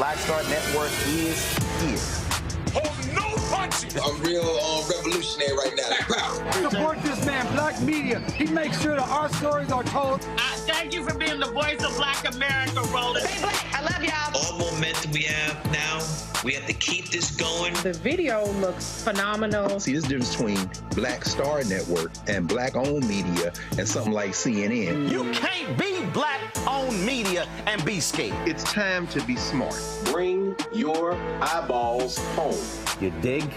Black Star Network is here. Hold no punches! I'm real revolutionary right now. Black power. Support this man, Black Media. He makes sure that our stories are told. Thank you for being the voice of Black America, Roland. Stay black. I love y'all. All momentum we have now, we have to keep this going. The video looks phenomenal. See, this difference between Black Star Network and Black-owned media and something like CNN. You can't be Black-owned media and be scared. It's time to be smart. Bring your eyeballs home. You dig?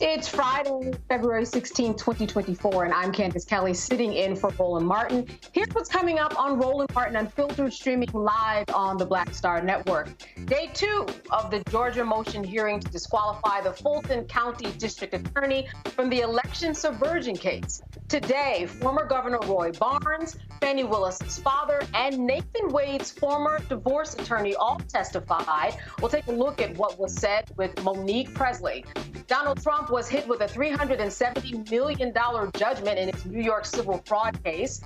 It's Friday, February 16, 2024, and I'm Candace Kelly sitting in for Roland Martin. Here's what's coming up on Roland Martin Unfiltered, streaming live on the Black Star Network. Day 2 of the Georgia motion hearing to disqualify the Fulton County District Attorney from the election subversion case. Today, former Governor Roy Barnes, Fani Willis' father, and Nathan Wade's former divorce attorney all testified. We'll take a look at what was said with Monique Pressley. Donald Trump was hit with a $370 million judgment in his New York civil fraud case.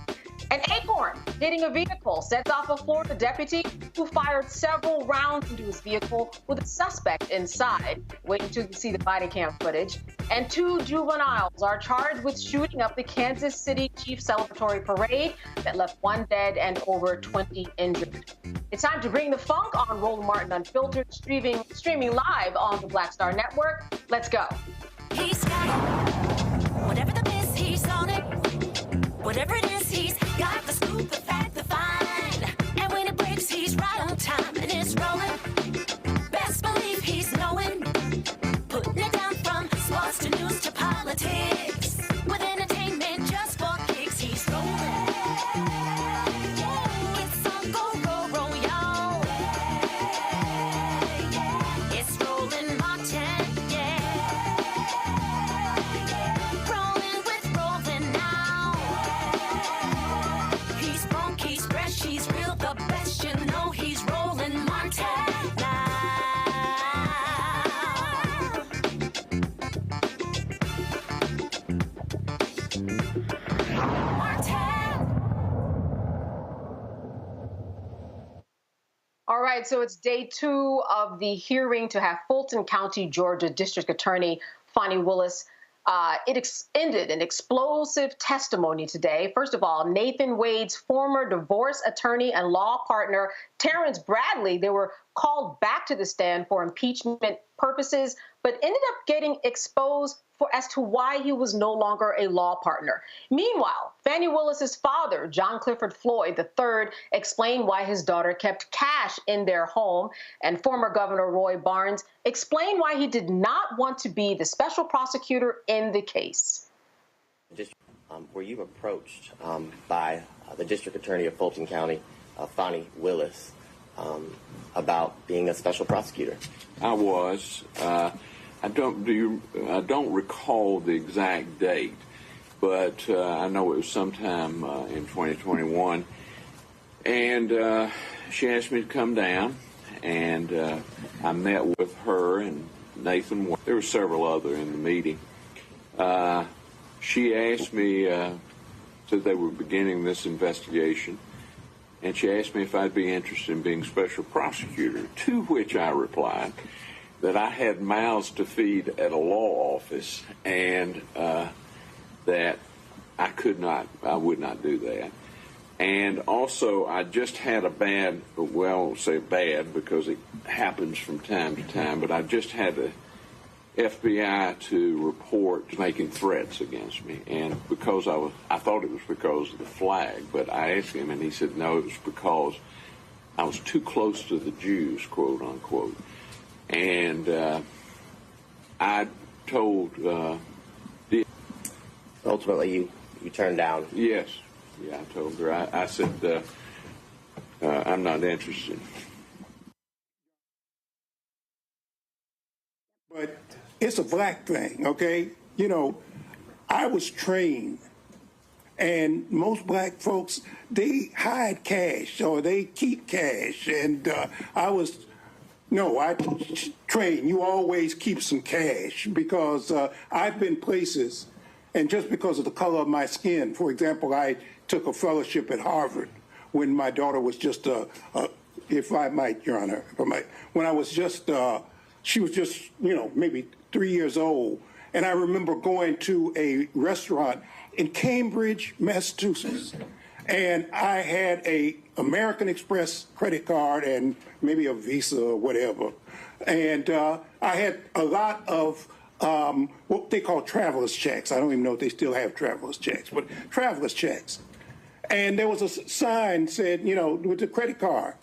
And Acorn, hitting a vehicle, sets off a Florida deputy who fired several rounds into his vehicle with a suspect inside. Waiting to see the bodycam footage. And 2 juveniles are charged with shooting up the Kanas City Chief celebratory parade that left 1 dead and over 20 injured. It's time to bring the funk on Roland Martin Unfiltered, streaming live on the Black Star Network. Let's go. He's got it. Whatever the miss, he's on it. Whatever it is, he's got the scoop, the fact, the find. And when it breaks, he's right on time and it's rolling. Best believe he's knowing. Putting it down from sports to news to politics. With entertainment just for kicks, he's rolling. It's on go, roll, y'all. It's Roland Martin, yeah. Rolling with Roland now. He's funk, he's fresh, he's real, the best, you know he's Roland Martin now. All right, so it's day 2 of the hearing to have Fulton County, Georgia District Attorney Fani Willis. It ended an explosive testimony today. First of all, Nathan Wade's former divorce attorney and law partner, Terrence Bradley, they were called back to the stand for impeachment purposes, but ended up getting exposed as to why he was no longer a law partner. Meanwhile, Fani Willis' father, John Clifford Floyd III, explained why his daughter kept cash in their home, and former Governor Roy Barnes explained why he did not want to be the special prosecutor in the case. Were you approached by the district attorney of Fulton County, Fani Willis, about being a special prosecutor? I was. I don't recall the exact date, but I know it was sometime in 2021. And she asked me to come down, and I met with her and Nathan. There were several other in the meeting. She asked me, said they were beginning this investigation, and she asked me if I'd be interested in being special prosecutor, to which I replied that I had mouths to feed at a law office, and that I would not do that. And also, I just had a bad, well, I won't say bad because it happens from time to time, but I just had the FBI to report making threats against me. And because I thought it was because of the flag, but I asked him, and he said, no, it was because I was too close to the Jews, quote unquote. And I told ultimately you turned down. Yes. Yeah, I told her. I said, I'm not interested. But it's a black thing, okay? You know, I was trained, and most black folks, they hide cash or they keep cash. And I trained, you always keep some cash, because I've been places, and just because of the color of my skin, for example, I took a fellowship at Harvard when my daughter was just, if I might, Your Honor, when I was just, she was just, maybe 3 years old. And I remember going to a restaurant in Cambridge, Massachusetts, and I had a American Express credit card and maybe a Visa or whatever. And I had a lot of what they call traveler's checks. I don't even know if they still have traveler's checks, but traveler's checks. And there was a sign said, with the credit card.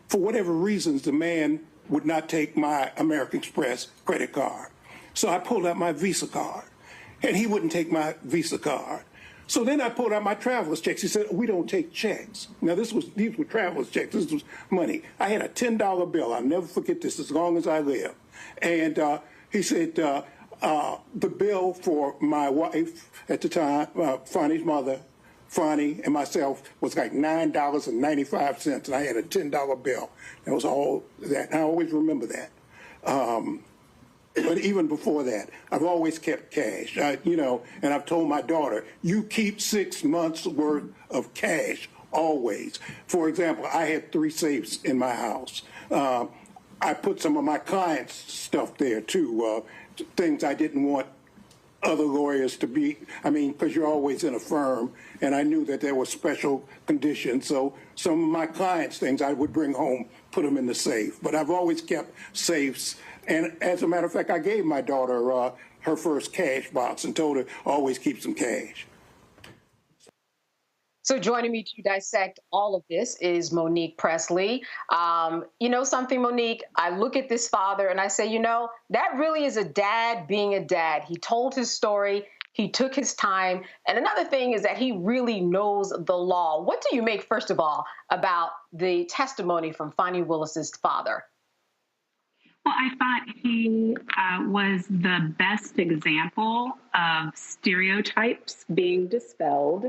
For whatever reasons, the man would not take my American Express credit card. So I pulled out my Visa card, and he wouldn't take my Visa card. So then I pulled out my traveler's checks. He said, we don't take checks. Now, these were traveler's checks. This was money. I had a $10 bill. I'll never forget this as long as I live. And he said, the bill for my wife at the time, Fani's mother, Fani, and myself was like $9.95, and I had a $10 bill. That was all that. And I always remember that. But even before that, I've always kept cash, and I've told my daughter, you keep 6 months worth of cash always. For example, I had 3 safes in my house. I put some of my clients' stuff there too, things I didn't want other lawyers to be, because you're always in a firm, and I knew that there were special conditions. So some of my clients' things I would bring home, put them in the safe. But I've always kept safes. And as a matter of fact, I gave my daughter her first cash box and told her always keep some cash. So joining me to dissect all of this is Monique Pressley. You know something, Monique? I look at this father and I say, that really is a dad being a dad. He told his story. He took his time. And another thing is that he really knows the law. What do you make, first of all, about the testimony from Fani Willis's father? Well, I thought he was the best example of stereotypes being dispelled.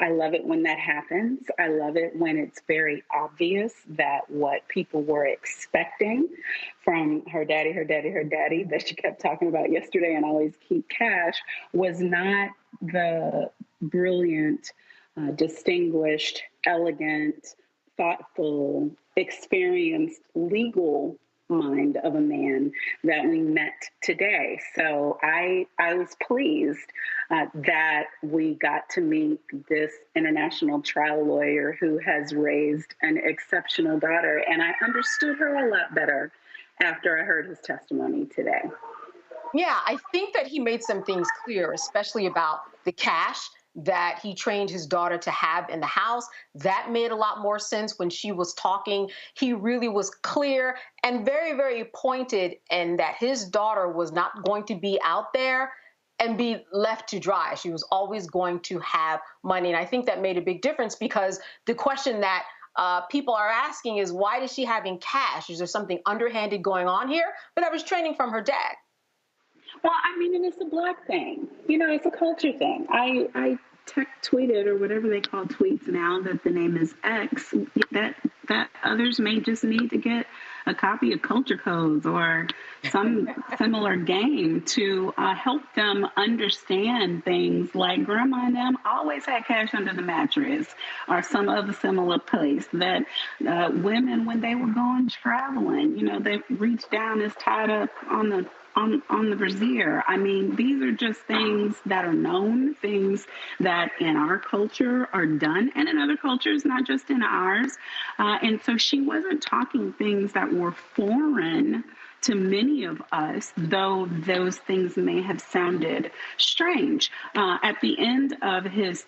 I love it when that happens. I love it when it's very obvious that what people were expecting from her daddy that she kept talking about yesterday and always keep cash was not the brilliant, distinguished, elegant, thoughtful, experienced legal mind of a man that we met today. So I was pleased that we got to meet this international trial lawyer who has raised an exceptional daughter, and I understood her a lot better after I heard his testimony today. Yeah, I think that he made some things clear, especially about the cash that he trained his daughter to have in the house. That made a lot more sense when she was talking. He really was clear and very, very pointed in that his daughter was not going to be out there and be left to dry. She was always going to have money. And I think that made a big difference, because the question that people are asking is, why is she having cash? Is there something underhanded going on here? But that was training from her dad. Well, and it's a Black thing. It's a culture thing. I tweeted, or whatever they call tweets now, that the name is X, that others may just need to get a copy of Culture Codes or some similar game to help them understand things like Grandma and them always had cash under the mattress, or some other similar place, that women, when they were going traveling, they reached down, is tied up on the brassiere. These are just things that are known, things that in our culture are done, and in other cultures, not just in ours. And so she wasn't talking things that were foreign to many of us, though those things may have sounded strange. At the end of his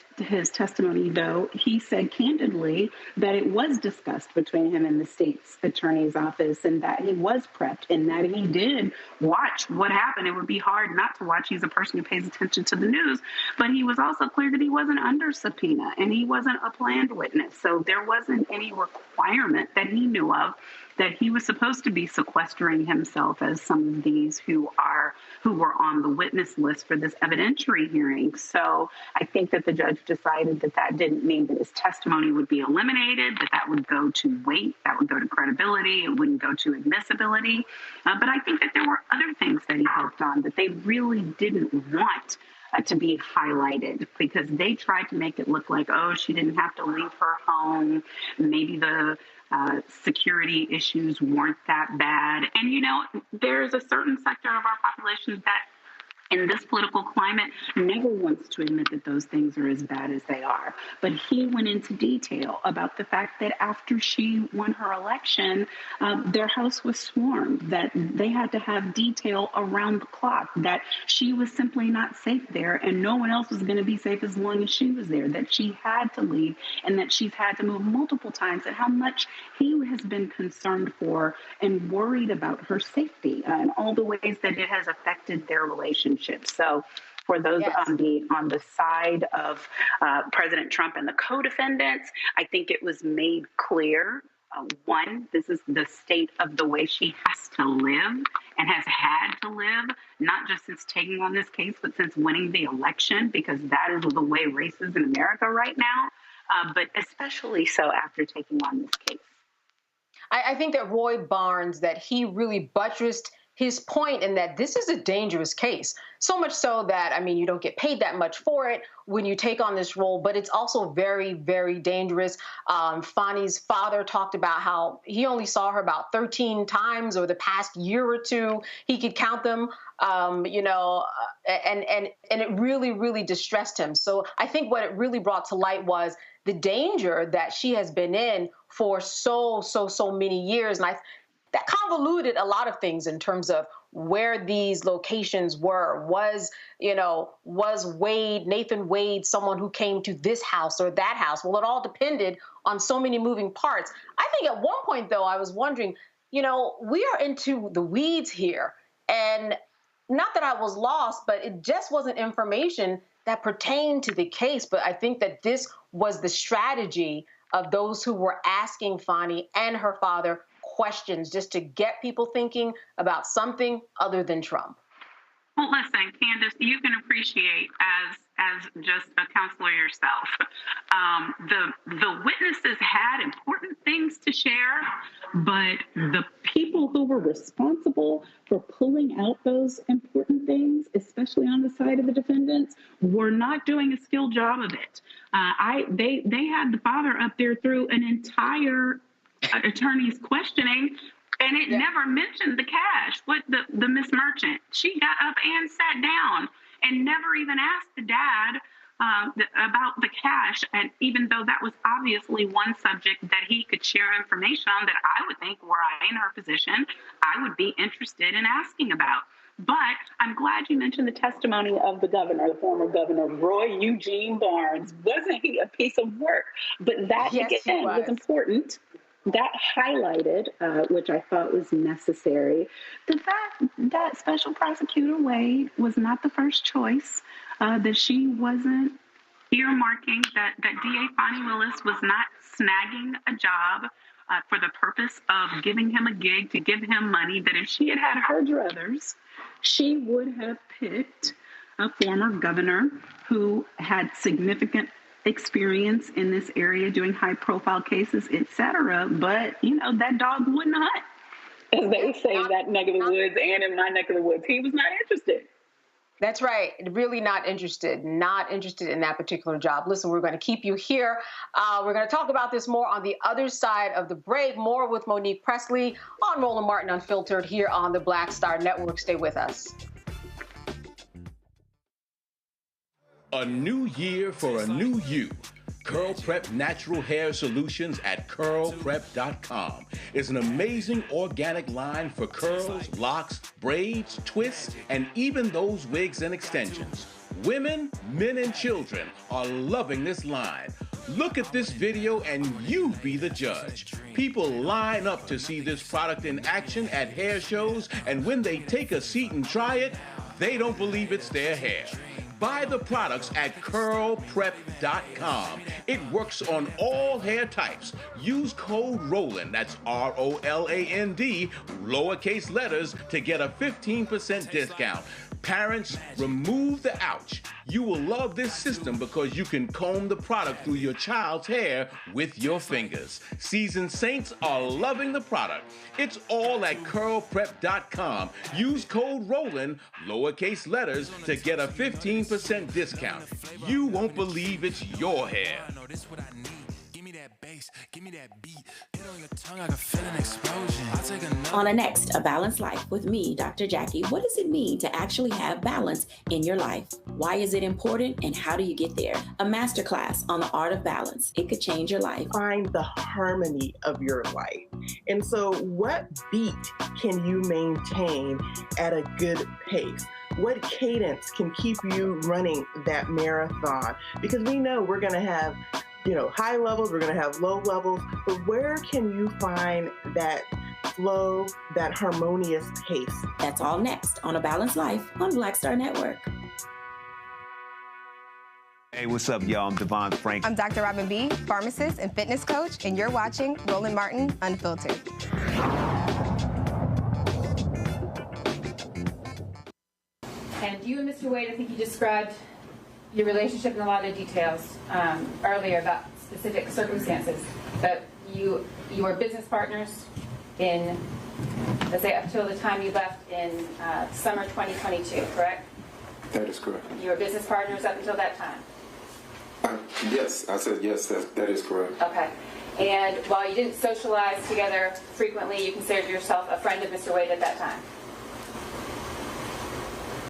testimony, though, he said candidly that it was discussed between him and the state's attorney's office, and that he was prepped, and that he did watch what happened. It would be hard not to watch. He's a person who pays attention to the news, but he was also clear that he wasn't under subpoena and he wasn't a planned witness. So there wasn't any requirement that he knew of that he was supposed to be sequestering himself as some of these who were on the witness list for this evidentiary hearing. So I think that the judge decided that didn't mean that his testimony would be eliminated, that would go to weight, that would go to credibility, it wouldn't go to admissibility. But I think that there were other things that he helped on that they really didn't want to be highlighted, because they tried to make it look like, she didn't have to leave her home. Maybe the security issues weren't that bad. And, there's a certain sector of our population that in this political climate, never wants to admit that those things are as bad as they are. But he went into detail about the fact that after she won her election, their house was swarmed, that they had to have detail around the clock, that she was simply not safe there, and no one else was going to be safe as long as she was there, that she had to leave, and that she's had to move multiple times, and how much he has been concerned for and worried about her safety and all the ways that it has affected their relationship. So for those on the side of President Trump and the co-defendants, I think it was made clear, one, this is the state of the way she has to live and has had to live, not just since taking on this case, but since winning the election, because that is the way race is in America right now, but especially so after taking on this case. I think that Roy Barnes, that he really buttressed his point in that this is a dangerous case. So much so that, I mean, you don't get paid that much for it when you take on this role, but it's also very, very dangerous. Fani's father talked about how he only saw her about 13 times over the past year or two. He could count them, and it really, really distressed him. So I think what it really brought to light was the danger that she has been in for so many years. And that convoluted a lot of things in terms of where these locations were. Was Nathan Wade someone who came to this house or that house? Well, it all depended on so many moving parts. I think at one point, though, I was wondering, we are into the weeds here. And not that I was lost, but it just wasn't information that pertained to the case. But I think that this was the strategy of those who were asking Fani and her father questions, just to get people thinking about something other than Trump. Well, listen, Candace, you can appreciate as just a counselor yourself. The witnesses had important things to share, but the people who were responsible for pulling out those important things, especially on the side of the defendants, were not doing a skilled job of it. They had the father up there through an entire attorney's questioning, and it never mentioned the cash. What the Miss Merchant, she got up and sat down and never even asked the dad about the cash. And even though that was obviously one subject that he could share information on, that I would think, were I in her position, I would be interested in asking about. But I'm glad you mentioned the testimony of the governor, the former governor, Roy Eugene Barnes. Wasn't he a piece of work? But that, again, was important. That highlighted, which I thought was necessary, the fact that Special Prosecutor Wade was not the first choice, that she wasn't earmarking, that DA Fani Willis was not snagging a job for the purpose of giving him a gig to give him money, that if she had had her druthers, she would have picked a former governor who had significant experience in this area doing high-profile cases, etc. But, that dog wouldn't hunt, as they say in that neck of the woods and in my neck of the woods. He was not interested. That's right. Really not interested in that particular job. Listen, we're going to keep you here. We're going to talk about this more on the other side of the break. More with Monique Pressley on Roland Martin Unfiltered here on the Black Star Network. Stay with us. A new year for a new you. Curl Prep Natural Hair Solutions at curlprep.com is an amazing organic line for curls, locks, braids, twists, and even those wigs and extensions. Women, men, and children are loving this line. Look at this video and you be the judge. People line up to see this product in action at hair shows, and when they take a seat and try it, they don't believe it's their hair. Buy the products at curlprep.com. It works on all hair types. Use code ROLAND, that's ROLAND, lowercase letters, to get a 15% discount. Parents, remove the ouch. You will love this system because you can comb the product through your child's hair with your fingers. Seasoned saints are loving the product. It's all at curlprep.com. Use code ROLAND, lowercase letters, to get a 15% discount. You won't believe it's your hair. bass, give me that beat. Hit on your tongue, I can feel an explosion. I'll take another. On a next, A Balanced Life with me, Dr. Jackie. What does it mean to actually have balance in your life? Why is it important and how do you get there? A masterclass on the art of balance. It could change your life. Find the harmony of your life. And so what beat can you maintain at a good pace? What cadence can keep you running that marathon? Because we know we're going to have, high levels, we're going to have low levels, but where can you find that flow, that harmonious pace? That's all next on A Balanced Life on Black Star Network. Hey, what's up, y'all? I'm Devon Frank. I'm Dr. Robin B., pharmacist and fitness coach, and you're watching Roland Martin Unfiltered. And you and Mr. Wade, I think you described your relationship in a lot of details earlier about specific circumstances. But you were business partners in, let's say, up until the time you left in summer 2022, correct? That is correct. You were business partners up until that time? Yes, I said yes, that is correct. Okay. And while you didn't socialize together frequently, you considered yourself a friend of Mr. Wade at that time?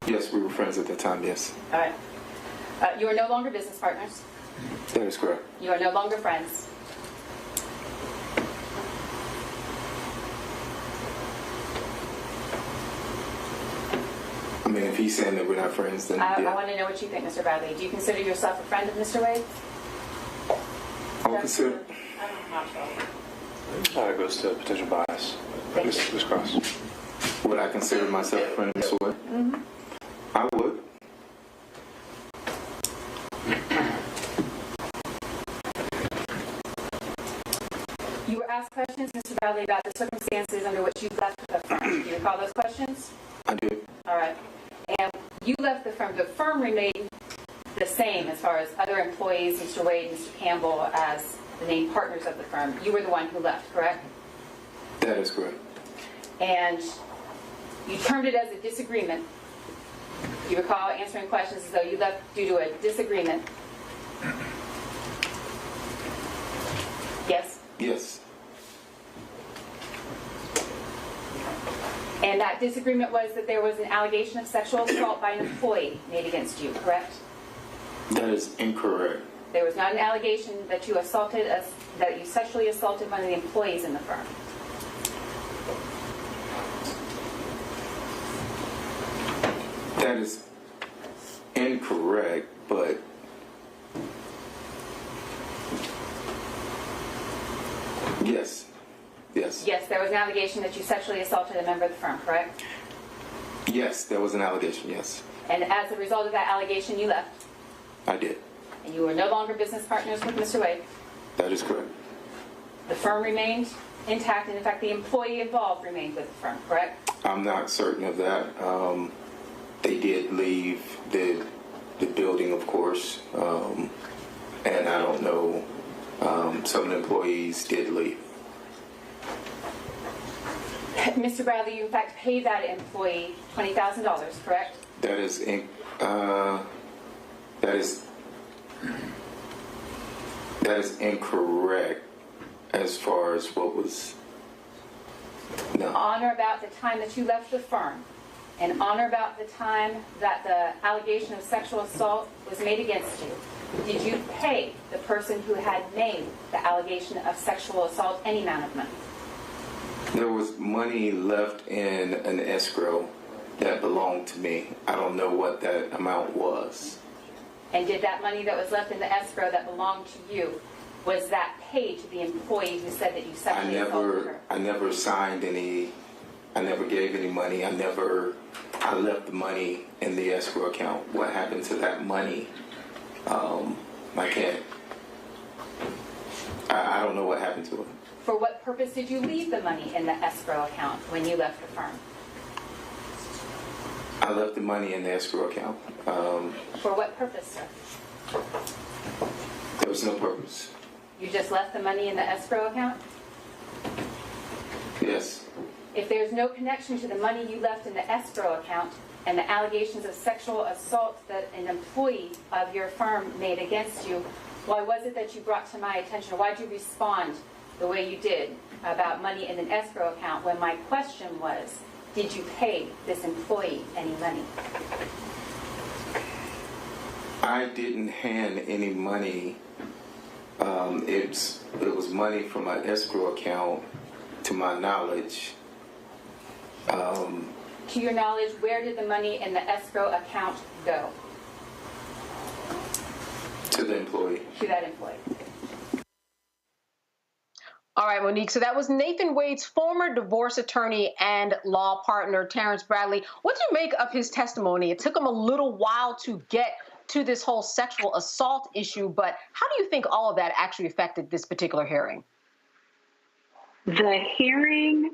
Yes, we were friends at that time, yes. All right. You are no longer business partners. That is correct. You are no longer friends. I mean, if he's saying that we're not friends, then I yeah. want to know what you think, Mr. Bradley. Do you consider yourself a friend of Mr. Wade? I would consider. It goes to potential bias. Ms. Cross. Would I consider myself a friend of Mr. Wade? Mm-hmm. I would. You were asked questions, Mr. Bradley, about the circumstances under which you left the firm. Do you recall those questions? I do. All right. And you left the firm. The firm remained the same as far as other employees, Mr. Wade, Mr. Campbell, as the named partners of the firm. You were the one who left, correct? That is correct. And you termed it as a disagreement. You recall answering questions as though you left due to a disagreement. Yes? Yes. And that disagreement was that there was an allegation of sexual assault by an employee made against you, correct? That is incorrect. There was not an allegation that you sexually assaulted one of the employees in the firm. That is incorrect, but yes. Yes. Yes, there was an allegation that you sexually assaulted a member of the firm, correct? Yes, there was an allegation, yes. And as a result of that allegation, you left. I did. And you were no longer business partners with Mr. Wade. That is correct. The firm remained intact, and in fact, the employee involved remained with the firm, correct? I'm not certain of that. They did leave the building, of course, and I don't know. Some of the employees did leave. Mr. Bradley, you in fact paid that employee $20,000, correct? That is incorrect as far as what was. No. On or about the time that you left the firm, and on or about the time that the allegation of sexual assault was made against you, did you pay the person who had made the allegation of sexual assault any amount of money? There was money left in an escrow that belonged to me. I don't know what that amount was. And did that money that was left in the escrow that belonged to you, was that paid to the employee who said that you sexually assaulted her? I never signed any, I never gave any money. I left the money in the escrow account. What happened to that money? I don't know what happened to it. For what purpose did you leave the money in the escrow account when you left the firm? I left the money in the escrow account. For what purpose, sir? There was no purpose. You just left the money in the escrow account? Yes. If there's no connection to the money you left in the escrow account and the allegations of sexual assault that an employee of your firm made against you, Why was it that you brought to my attention, or why did you respond the way you did about money in an escrow account when my question was, did you pay this employee any money? I didn't hand any money. It was money from my escrow account, to my knowledge. To your knowledge, where did the money in the escrow account go? To the employee. To that employee. All right, Monique. So that was Nathan Wade's former divorce attorney and law partner, Terrence Bradley. What do you make of his testimony? It took him a little while to get to this whole sexual assault issue, but how do you think all of that actually affected this particular hearing? The hearing,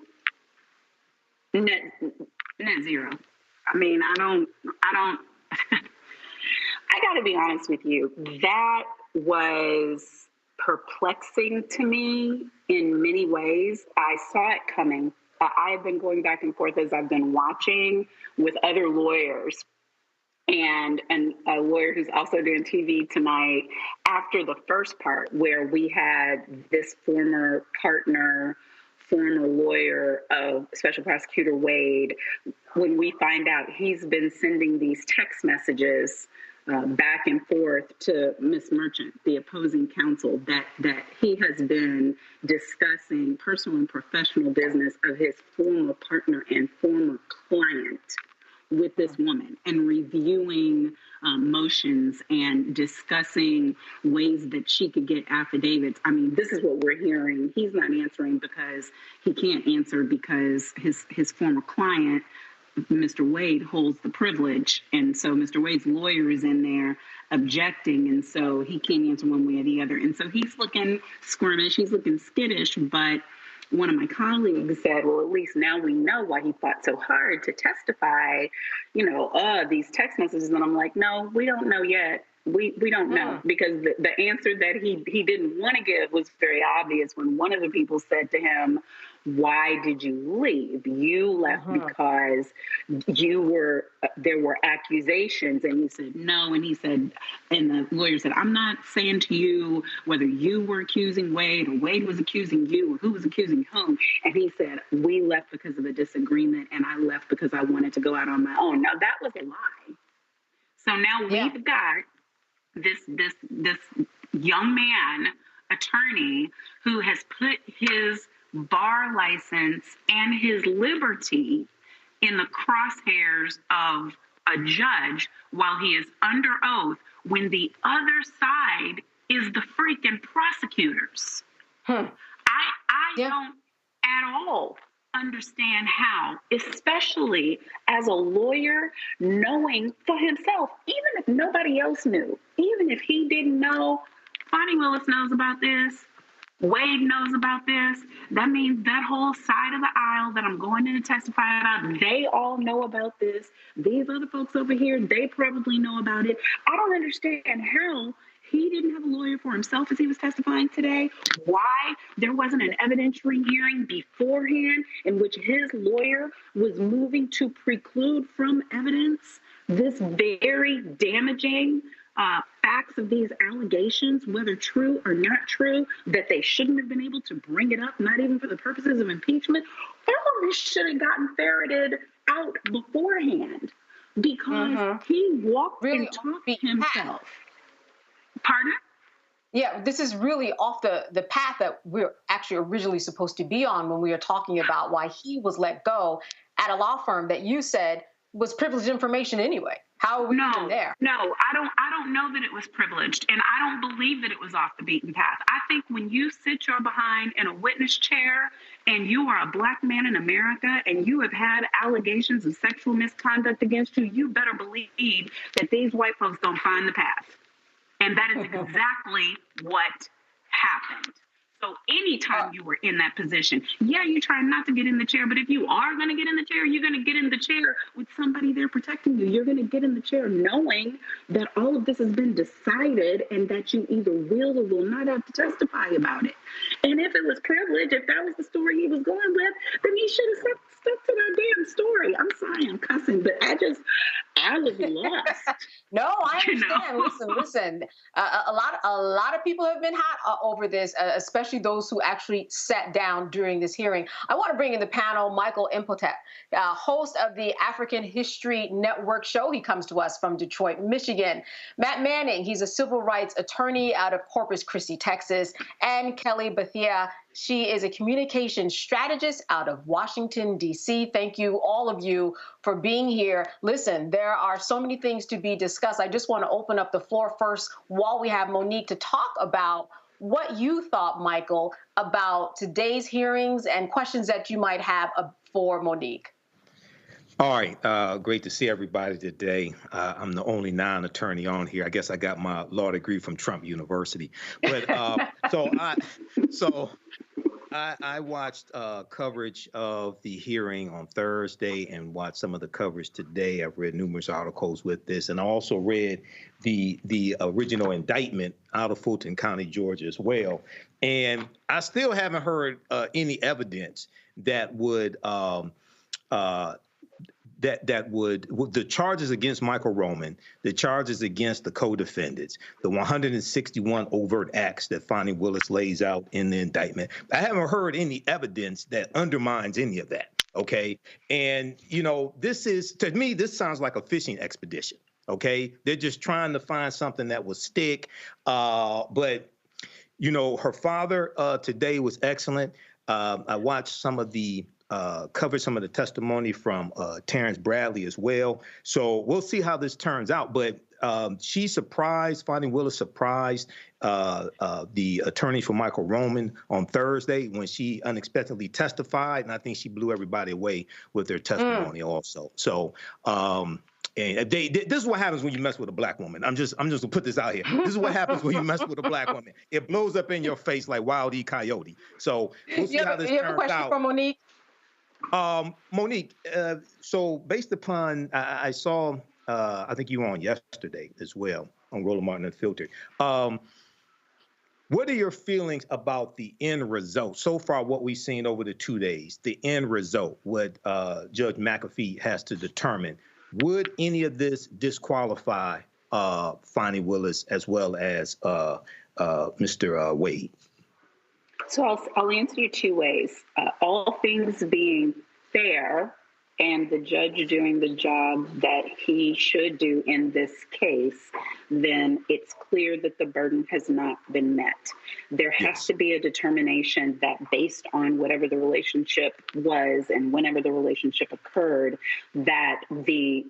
net zero. I mean, I don't, I got to be honest with you. That was perplexing to me in many ways. I saw it coming. I've been going back and forth as I've been watching with other lawyers and a lawyer who's also doing TV tonight after the first part where we had this former partner, former lawyer of Special Prosecutor Wade, when we find out he's been sending these text messages back and forth to Ms. Merchant, the opposing counsel, that he has been discussing personal and professional business of his former partner and former client with this woman and reviewing motions and discussing ways that she could get affidavits. I mean, this is what we're hearing. He's not answering because he can't answer because his former client, Mr. Wade, holds the privilege. And so Mr. Wade's lawyer is in there objecting. And so he can't answer one way or the other. And so he's looking squirmish, he's looking skittish, but one of my colleagues said, well, at least now we know why he fought so hard to testify, these text messages. And I'm like, no, we don't know yet. We don't know, because the answer that he didn't want to give was very obvious when one of the people said to him, why did you leave? You left because there were accusations. And he said, no. And he said, and the lawyer said, I'm not saying to you whether you were accusing Wade or Wade was accusing you or who was accusing whom. And he said, we left because of a disagreement and I left because I wanted to go out on my own. Now that was a lie. So now we've got this young man, attorney, who has put his bar license and his liberty in the crosshairs of a judge while he is under oath when the other side is the freaking prosecutors. I don't at all understand how, especially as a lawyer, knowing for himself, even if nobody else knew, even if he didn't know, Fani Willis knows about this, Wade knows about this. That means that whole side of the aisle that I'm going in to testify about, they all know about this. These other folks over here, they probably know about it. I don't understand how he didn't have a lawyer for himself as he was testifying today, why there wasn't an evidentiary hearing beforehand in which his lawyer was moving to preclude from evidence this very damaging facts of these allegations, whether true or not true, that they shouldn't have been able to bring it up, not even for the purposes of impeachment. All of this should have gotten ferreted out beforehand because he walked and talked himself. Pardon? Yeah, this is really off the path that we're actually originally supposed to be on when we are talking about why he was let go at a law firm that you said was privileged information anyway. How are we even there? No, I don't know that it was privileged, and I don't believe that it was off the beaten path. I think when you sit your behind in a witness chair and you are a black man in America and you have had allegations of sexual misconduct against you, you better believe that these white folks don't find the path. And that is exactly what happened. So anytime you were in that position, you try not to get in the chair, but if you are going to get in the chair, you're going to get in the chair with somebody there protecting you. You're going to get in the chair knowing that all of this has been decided and that you either will or will not have to testify about it. And if it was privilege, if that was the story he was going with, then he should have stuck to that damn story. I'm sorry, I'm cussing, but I I was lost. No, I understand. Listen. A lot of people have been hot over this, especially those who actually sat down during this hearing. I want to bring in the panel Michael Imhotep, host of the African History Network show. He comes to us from Detroit, Michigan. Matt Manning, he's a civil rights attorney out of Corpus Christi, Texas. And Kelly Bethia, she is a communication strategist out of Washington, D.C. Thank you, all of you, for being here. Listen, there are so many things to be discussed. I just want to open up the floor first while we have Monique to talk about what you thought, Michael, about today's hearings and questions that you might have for Monique. All right. Great to see everybody today. I'm the only non-attorney on here. I guess I got my law degree from Trump University. But I watched coverage of the hearing on Thursday and watched some of the coverage today. I've read numerous articles with this, and I also read the original indictment out of Fulton County, Georgia, as well. And I still haven't heard any evidence that would the charges against Michael Roman, the charges against the co-defendants, the 161 overt acts that Fani Willis lays out in the indictment. I haven't heard any evidence that undermines any of that. Okay. And, to me, this sounds like a fishing expedition. Okay. They're just trying to find something that will stick. But her father today was excellent. I watched some of the covered some of the testimony from Terrence Bradley as well. So we'll see how this turns out. But Fani Willis surprised the attorney for Michael Roman on Thursday when she unexpectedly testified. And I think she blew everybody away with their testimony also. So and this is what happens when you mess with a black woman. I'm just gonna put this out here. This is what happens when you mess with a black woman. It blows up in your face like Wild E. Coyote. So we'll see how this turns out. You have a question for Monique? Monique, so based upon, I saw, I think you were on yesterday as well on Roland Martin Unfiltered. What are your feelings about the end result? So far, what we've seen over the 2 days, the end result, what Judge McAfee has to determine. Would any of this disqualify Fani Willis as well as Mr. Wade? So I'll answer you two ways. All things being fair and the judge doing the job that he should do in this case, then it's clear that the burden has not been met. There has to be a determination that based on whatever the relationship was and whenever the relationship occurred, that the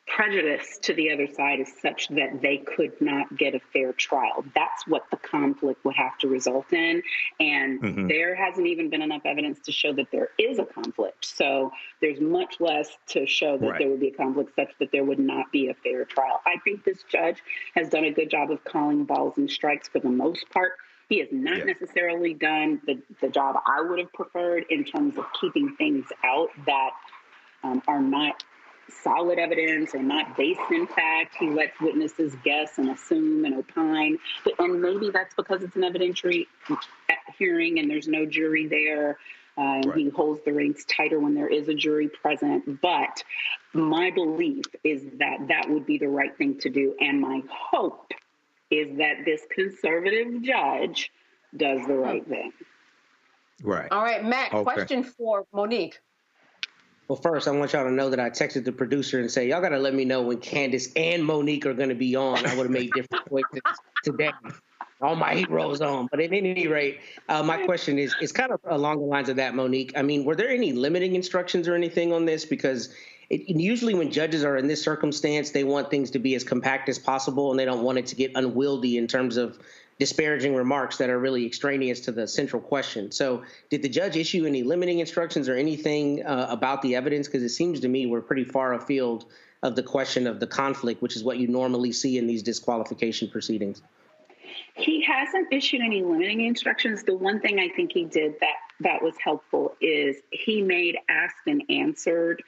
prejudice to the other side is such that they could not get a fair trial. That's what the conflict would have to result in. And there hasn't even been enough evidence to show that there is a conflict. So there's much less to show that there would be a conflict such that there would not be a fair trial. I think this judge has done a good job of calling balls and strikes for the most part. He has not necessarily done the job I would have preferred in terms of keeping things out that are not solid evidence or not based in fact. He lets witnesses guess and assume and opine. And maybe that's because it's an evidentiary hearing and there's no jury there. And he holds the reins tighter when there is a jury present. But my belief is that that would be the right thing to do. And my hope is that this conservative judge does the right thing. Right. All right, Matt, question for Monique. Well, first, I want y'all to know that I texted the producer and say, y'all got to let me know when Candace and Monique are going to be on. I would have made different choices today. All my heroes on. But at any rate, my question is kind of along the lines of that, Monique. I mean, were there any limiting instructions or anything on this? Because usually when judges are in this circumstance, they want things to be as compact as possible, and they don't want it to get unwieldy in terms of disparaging remarks that are really extraneous to the central question. So did the judge issue any limiting instructions or anything about the evidence? Because it seems to me we're pretty far afield of the question of the conflict, which is what you normally see in these disqualification proceedings. He hasn't issued any limiting instructions. The one thing I think he did that was helpful is he made asked and answered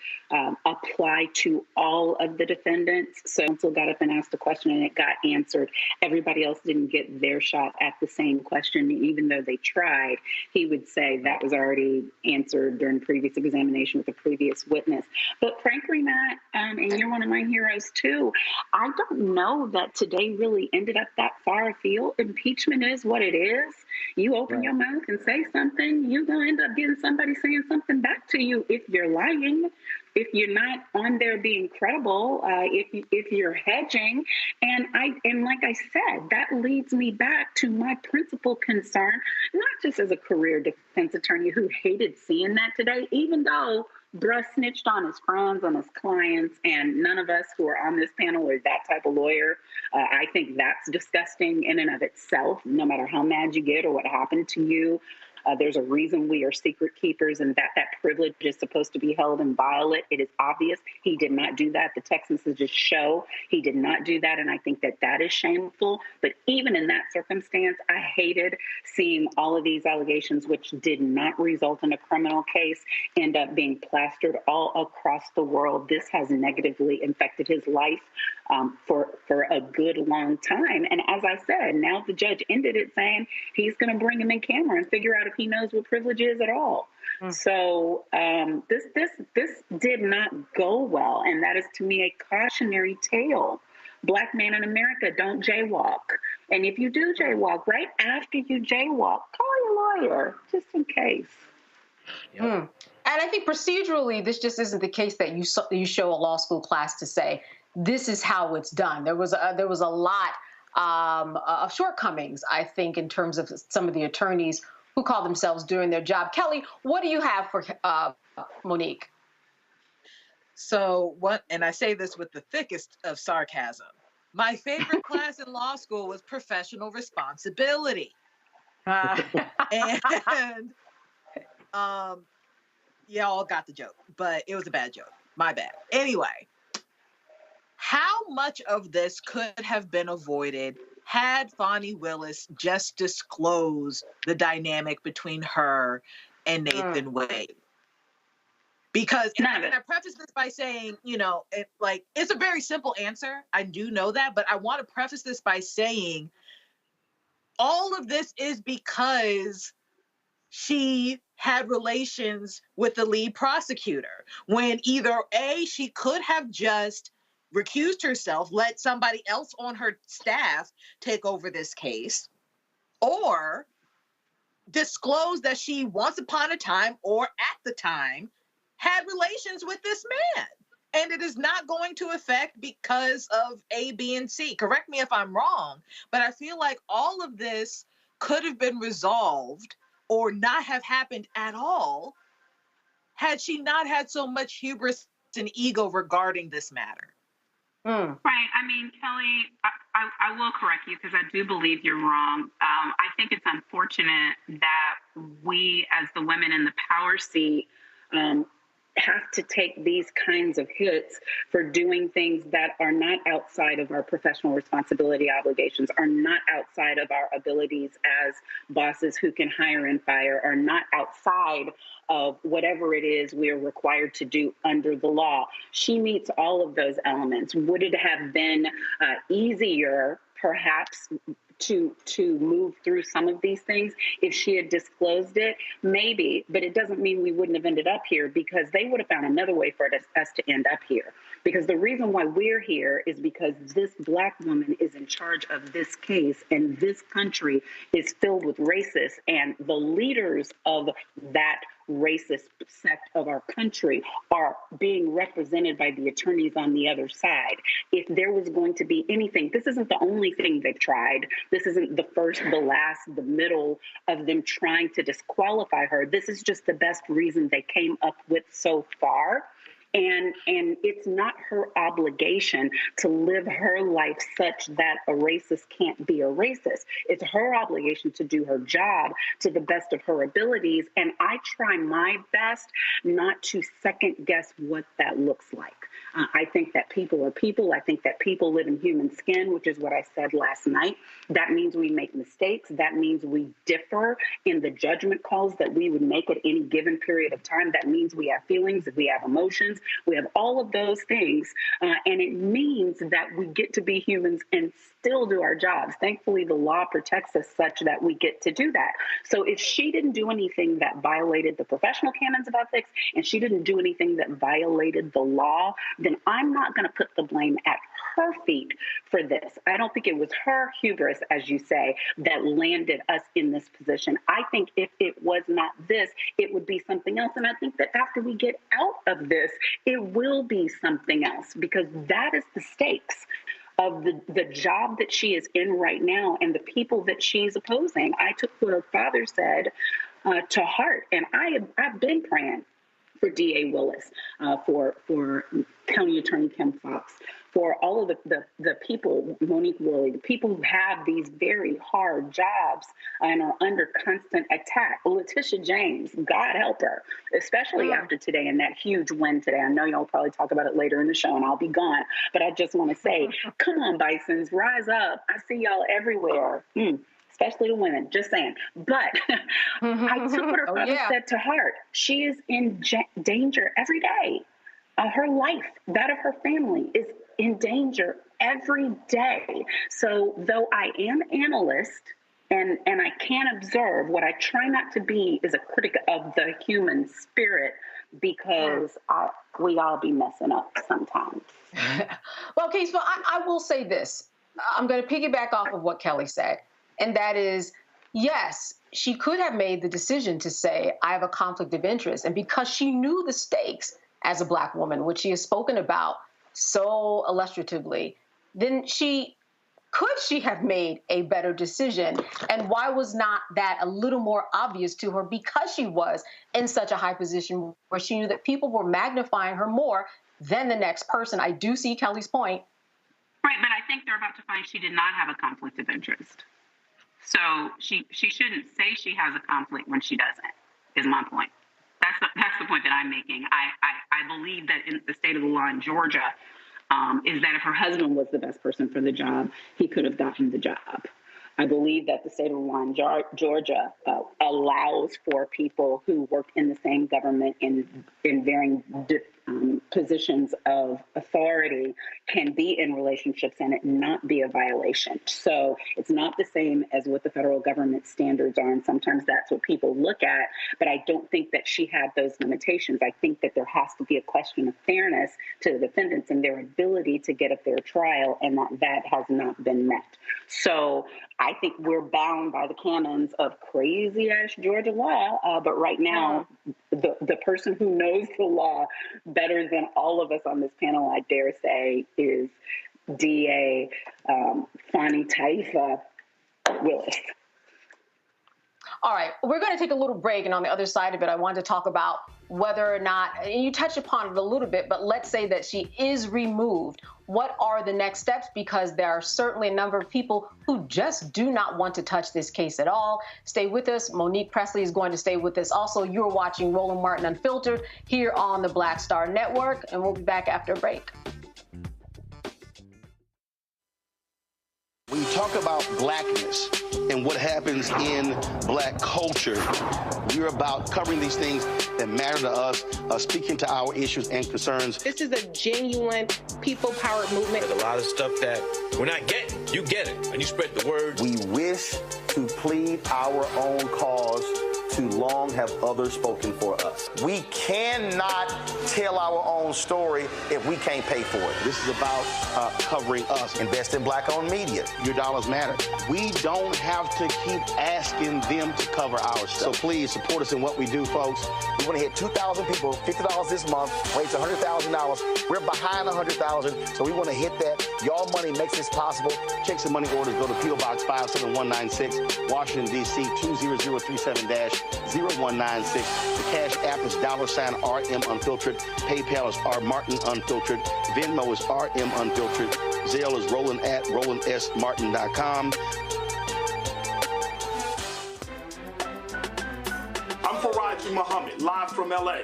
apply to all of the defendants. So counsel got up and asked a question and it got answered. Everybody else didn't get their shot at the same question, even though they tried. He would say that was already answered during previous examination with the previous witness. But frankly, Matt, and you're one of my heroes too, I don't know that today really ended up that far afield. Impeachment is what it is. You open your mouth and say something, you're going to end up getting somebody saying something back to you if you're lying, if you're not on there being credible, if you're hedging. And like I said, that leads me back to my principal concern, not just as a career defense attorney who hated seeing that today, even though Bruh snitched on his friends, on his clients, and none of us who are on this panel are that type of lawyer. I think that's disgusting in and of itself, no matter how mad you get or what happened to you. There's a reason we are secret keepers, and that privilege is supposed to be held inviolate. It is obvious he did not do that. The text messages show he did not do that, and I think that is shameful. But even in that circumstance, I hated seeing all of these allegations, which did not result in a criminal case, end up being plastered all across the world. This has negatively affected his life for a good long time. And as I said, now the judge ended it saying he's going to bring him in camera and figure out if he knows what privilege is at all. So this did not go well, and that is to me a cautionary tale. Black man in America, don't jaywalk. And if you do jaywalk, right after you jaywalk, call your lawyer just in case. And I think procedurally, this just isn't the case that you show a law school class to say this is how it's done. There was a lot of shortcomings, I think, in terms of some of the attorneys who call themselves doing their job. Kelly, what do you have for Monique? So what, and I say this with the thickest of sarcasm, my favorite class in law school was professional responsibility. And y'all got the joke, but it was a bad joke. My bad. Anyway, how much of this could have been avoided had Fani Willis just disclosed the dynamic between her and Nathan Wade? Because, and I preface this by saying, it's a very simple answer. I do know that, but I want to preface this by saying all of this is because she had relations with the lead prosecutor, when either A, she could have just recused herself, let somebody else on her staff take over this case, or disclosed that she once upon a time or at the time had relations with this man. And it is not going to affect because of A, B, and C. Correct me if I'm wrong, but I feel like all of this could have been resolved or not have happened at all had she not had so much hubris and ego regarding this matter. Right. I mean, Kelly, I will correct you because I do believe you're wrong. I think it's unfortunate that we, as the women in the power seat, have to take these kinds of hits for doing things that are not outside of our professional responsibility obligations, are not outside of our abilities as bosses who can hire and fire, are not outside of whatever it is we are required to do under the law. She meets all of those elements. Would it have been easier, perhaps, to move through some of these things if she had disclosed it? Maybe, but it doesn't mean we wouldn't have ended up here, because they would have found another way for us to end up here. Because the reason why we're here is because this Black woman is in charge of this case, and this country is filled with racists, and the leaders of that racist sect of our country are being represented by the attorneys on the other side. If there was going to be anything, this isn't the only thing they've tried. This isn't the first, the last, the middle of them trying to disqualify her. This is just the best reason they came up with so far. And it's not her obligation to live her life such that a racist can't be a racist. It's her obligation to do her job to the best of her abilities. And I try my best not to second guess what that looks like. I think that people are people. I think that people live in human skin, which is what I said last night. That means we make mistakes. That means we differ in the judgment calls that we would make at any given period of time. That means we have feelings, we have emotions, we have all of those things. And it means that we get to be humans and still do our jobs. Thankfully, the law protects us such that we get to do that. So if she didn't do anything that violated the professional canons of ethics, and she didn't do anything that violated the law, then I'm not going to put the blame at her feet for this. I don't think it was her hubris, as you say, that landed us in this position. I think if it was not this, it would be something else. And I think that after we get out of this, it will be something else, because that is the stakes of the job that she is in right now and the people that she's opposing. I took what her father said to heart, and I've been praying for D.A. Willis, for County Attorney Kim Fox, for all of the people, Monique Pressley, the people who have these very hard jobs and are under constant attack. Letitia James, God help her, especially after today and that huge win today. I know y'all probably talk about it later in the show and I'll be gone, but I just want to say, come on, Bisons, rise up. I see y'all everywhere. Especially the women, just saying. But I took what her father said to heart. She is in danger every day. Her life, that of her family, is in danger every day. So though I am an analyst and I can observe, what I try not to be is a critic of the human spirit, because we all be messing up sometimes. Well, okay, so I will say this. I'm going to piggyback off of what Kelly said. And that is, yes, she could have made the decision to say, I have a conflict of interest. And because she knew the stakes as a Black woman, which she has spoken about so illustratively, then could she have made a better decision? And why was not that a little more obvious to her? Because she was in such a high position where she knew that people were magnifying her more than the next person. I do see Kelly's point. Right, but I think they're about to find she did not have a conflict of interest. So she shouldn't say she has a conflict when she doesn't, is my point. That's the point that I'm making. I believe that in the state of the law in Georgia is that if her husband was the best person for the job, he could have gotten the job. I believe that the state of the law in Georgia allows for people who work in the same government in varying positions of authority can be in relationships and it not be a violation. So it's not the same as what the federal government standards are, and sometimes that's what people look at, but I don't think that she had those limitations. I think that there has to be a question of fairness to the defendants and their ability to get a fair trial, and that has not been met. So I think we're bound by the canons of crazy-ass Georgia law, but right now, the person who knows the law better than all of us on this panel, I dare say, is DA Fani Willis. All right, we're going to take a little break, and on the other side of it, I wanted to talk about whether or not, and you touched upon it a little bit, but let's say that she is removed. What are the next steps? Because there are certainly a number of people who just do not want to touch this case at all. Stay with us. Monique Pressley is going to stay with us. Also, you're watching Roland Martin Unfiltered here on the Black Star Network, and we'll be back after a break. When you talk about blackness and what happens in Black culture, we're about covering these things that matter to us, speaking to our issues and concerns. This is a genuine people-powered movement. There's a lot of stuff that we're not getting. You get it, and you spread the word. We wish to plead our own cause. Too long have others spoken for us. We cannot tell our own story if we can't pay for it. This is about covering us. Invest in Black-owned media. Your dollars matter. We don't have to keep asking them to cover our stuff. So please support us in what we do, folks. We want to hit 2,000 people, $50 this month, raise $100,000. We're behind $100,000, so we want to hit that. Y'all money makes this possible. Checks and money orders go to P.O. Box 57196, Washington, D.C. 20037-0196. The Cash App is $RM Unfiltered. PayPal is R Martin Unfiltered. Venmo is RM Unfiltered. Zelle is Roland at RolandSMartin.com. I'm Faraji Muhammad, live from LA.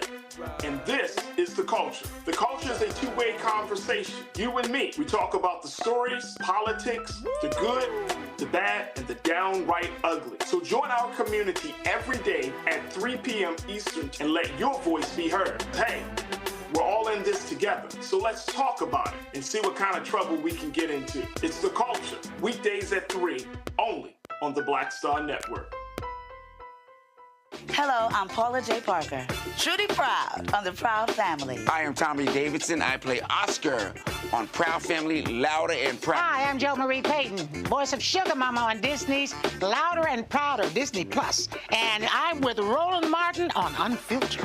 And this is The Culture. The Culture is a two-way conversation. You and me. We talk about the stories, politics, the good, the bad, and the downright ugly. So join our community every day at 3 p.m. Eastern and let your voice be heard. Hey, we're all in this together. So let's talk about it and see what kind of trouble we can get into. It's The Culture. Weekdays at 3, only on the Black Star Network. Hello, I'm Paula J. Parker. Truly proud on the Proud Family. I am Tommy Davidson. I play Oscar on Proud Family, Louder and Proud. Hi, I'm Jo Marie Payton, voice of Sugar Mama on Disney's Louder and Prouder, Disney Plus. And I'm with Roland Martin on Unfiltered.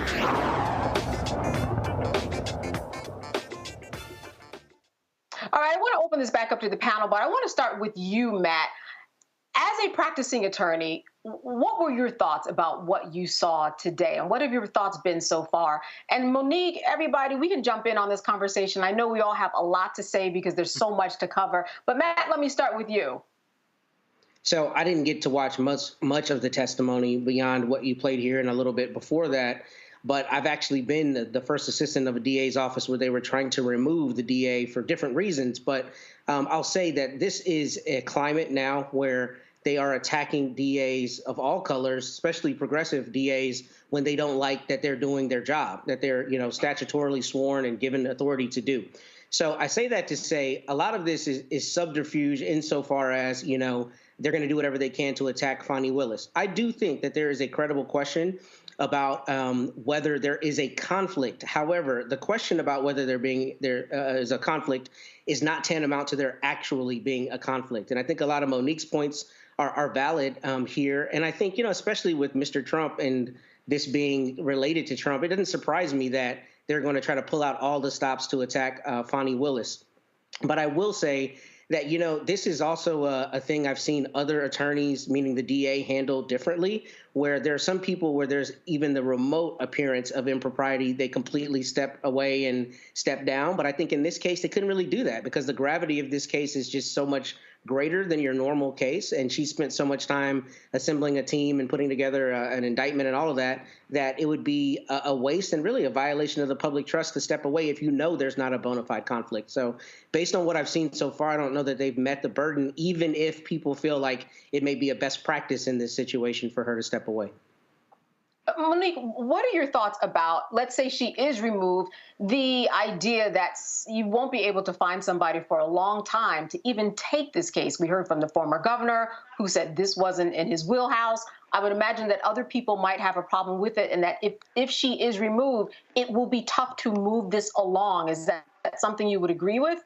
All right, I want to open this back up to the panel, but I want to start with you, Matt. As a practicing attorney, what were your thoughts about what you saw today? And what have your thoughts been so far? And Monique, everybody, we can jump in on this conversation. I know we all have a lot to say because there's so much to cover. But Matt, let me start with you. So I didn't get to watch much of the testimony beyond what you played here and a little bit before that. But I've actually been the first assistant of a DA's office where they were trying to remove the DA for different reasons. But I'll say that this is a climate now where they are attacking DAs of all colors, especially progressive DAs, when they don't like that they're doing their job, that they're, statutorily sworn and given authority to do. So I say that to say a lot of this is subterfuge insofar as, they're going to do whatever they can to attack Fani Willis. I do think that there is a credible question about whether there is a conflict. However, the question about whether there is a conflict is not tantamount to there actually being a conflict. And I think a lot of Monique's points are valid here. And I think, especially with Mr. Trump and this being related to Trump, it doesn't surprise me that they're going to try to pull out all the stops to attack Fani Willis. But I will say that, this is also a thing I've seen other attorneys, meaning the DA, handle differently, where there are some people where there's even the remote appearance of impropriety, they completely step away and step down. But I think in this case, they couldn't really do that because the gravity of this case is just so much greater than your normal case. And she spent so much time assembling a team and putting together an indictment and all of that, that it would be a waste and really a violation of the public trust to step away if there's not a bona fide conflict. So based on what I've seen so far, I don't know that they've met the burden, even if people feel like it may be a best practice in this situation for her to step away. Monique, what are your thoughts about, let's say she is removed, the idea that you won't be able to find somebody for a long time to even take this case? We heard from the former governor who said this wasn't in his wheelhouse. I would imagine that other people might have a problem with it and that if she is removed, it will be tough to move this along. Is that something you would agree with?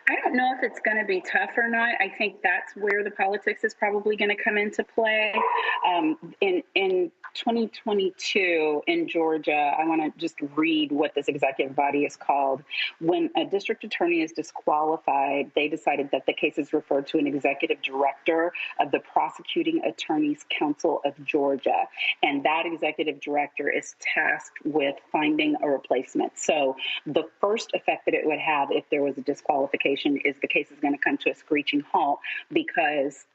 I don't know if it's going to be tough or not. I think that's where the politics is probably going to come into play. In 2022 in Georgia, I want to just read what this executive body is called. When a district attorney is disqualified, they decided that the case is referred to an executive director of the Prosecuting Attorneys Council of Georgia. And that executive director is tasked with finding a replacement. So the first effect that it would have if there was a disqualification is the case is going to come to a screeching halt because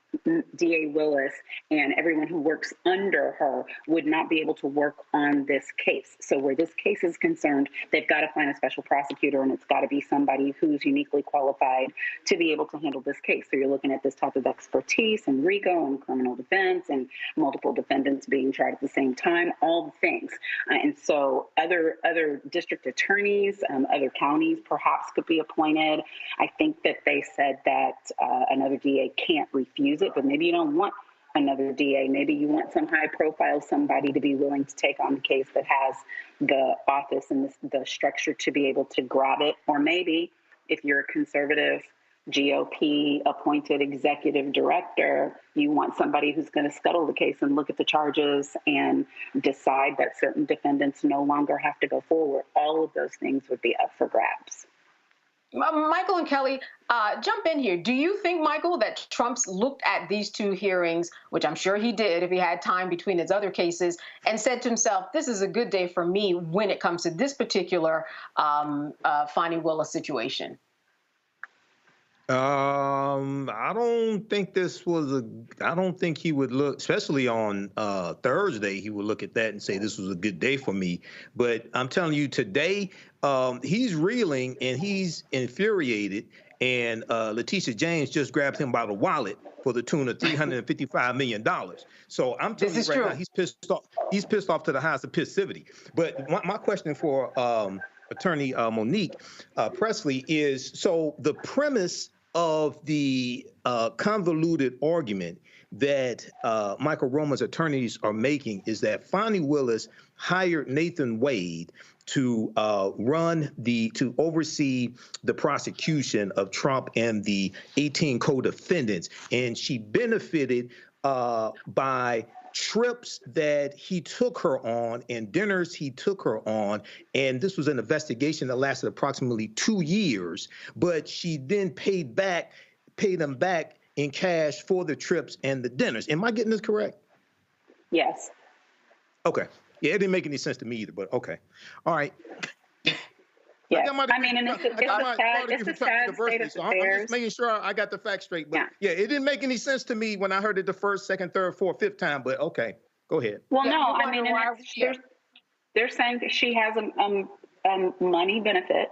DA Willis and everyone who works under her would not be able to work on this case. So where this case is concerned, they've got to find a special prosecutor, and it's got to be somebody who's uniquely qualified to be able to handle this case. So you're looking at this type of expertise and RICO and criminal defense and multiple defendants being tried at the same time, all the things. And so other district attorneys, other counties perhaps could be appointed. I think that they said that another DA can't refuse it, but maybe you don't want another DA. Maybe you want some high profile somebody to be willing to take on the case that has the office and the structure to be able to grab it. Or maybe if you're a conservative GOP appointed executive director, you want somebody who's going to scuttle the case and look at the charges and decide that certain defendants no longer have to go forward. All of those things would be up for grabs. Michael and Kelly, jump in here. Do you think, Michael, that Trump's looked at these two hearings, which I'm sure he did if he had time between his other cases, and said to himself, this is a good day for me when it comes to this particular Fani Willis situation? I don't think I don't think he would look, especially on Thursday, he would look at that and say this was a good day for me. But I'm telling you, today, he's reeling and he's infuriated. And Letitia James just grabbed him by the wallet for the tune of $355 million. So I'm telling you right now, he's pissed off. He's pissed off to the highest of pissivity. But my question for Attorney Monique Pressley is, so the premise of the convoluted argument that Michael Roman's attorneys are making is that Fani Willis hired Nathan Wade to oversee the prosecution of Trump and the 18 co-defendants, and she benefited by trips that he took her on and dinners he took her on. And this was an investigation that lasted approximately 2 years, but she then paid them back in cash for the trips and the dinners. Am I getting this correct? Yes. Okay. Yeah, it didn't make any sense to me either, but okay. All right. Yeah, I mean, and it's a sad state of affairs. I'm just making sure I got the facts straight. But yeah, it didn't make any sense to me when I heard it the first, second, third, fourth, fifth time. But okay, go ahead. Well, no, I mean, they're saying that she has a money benefit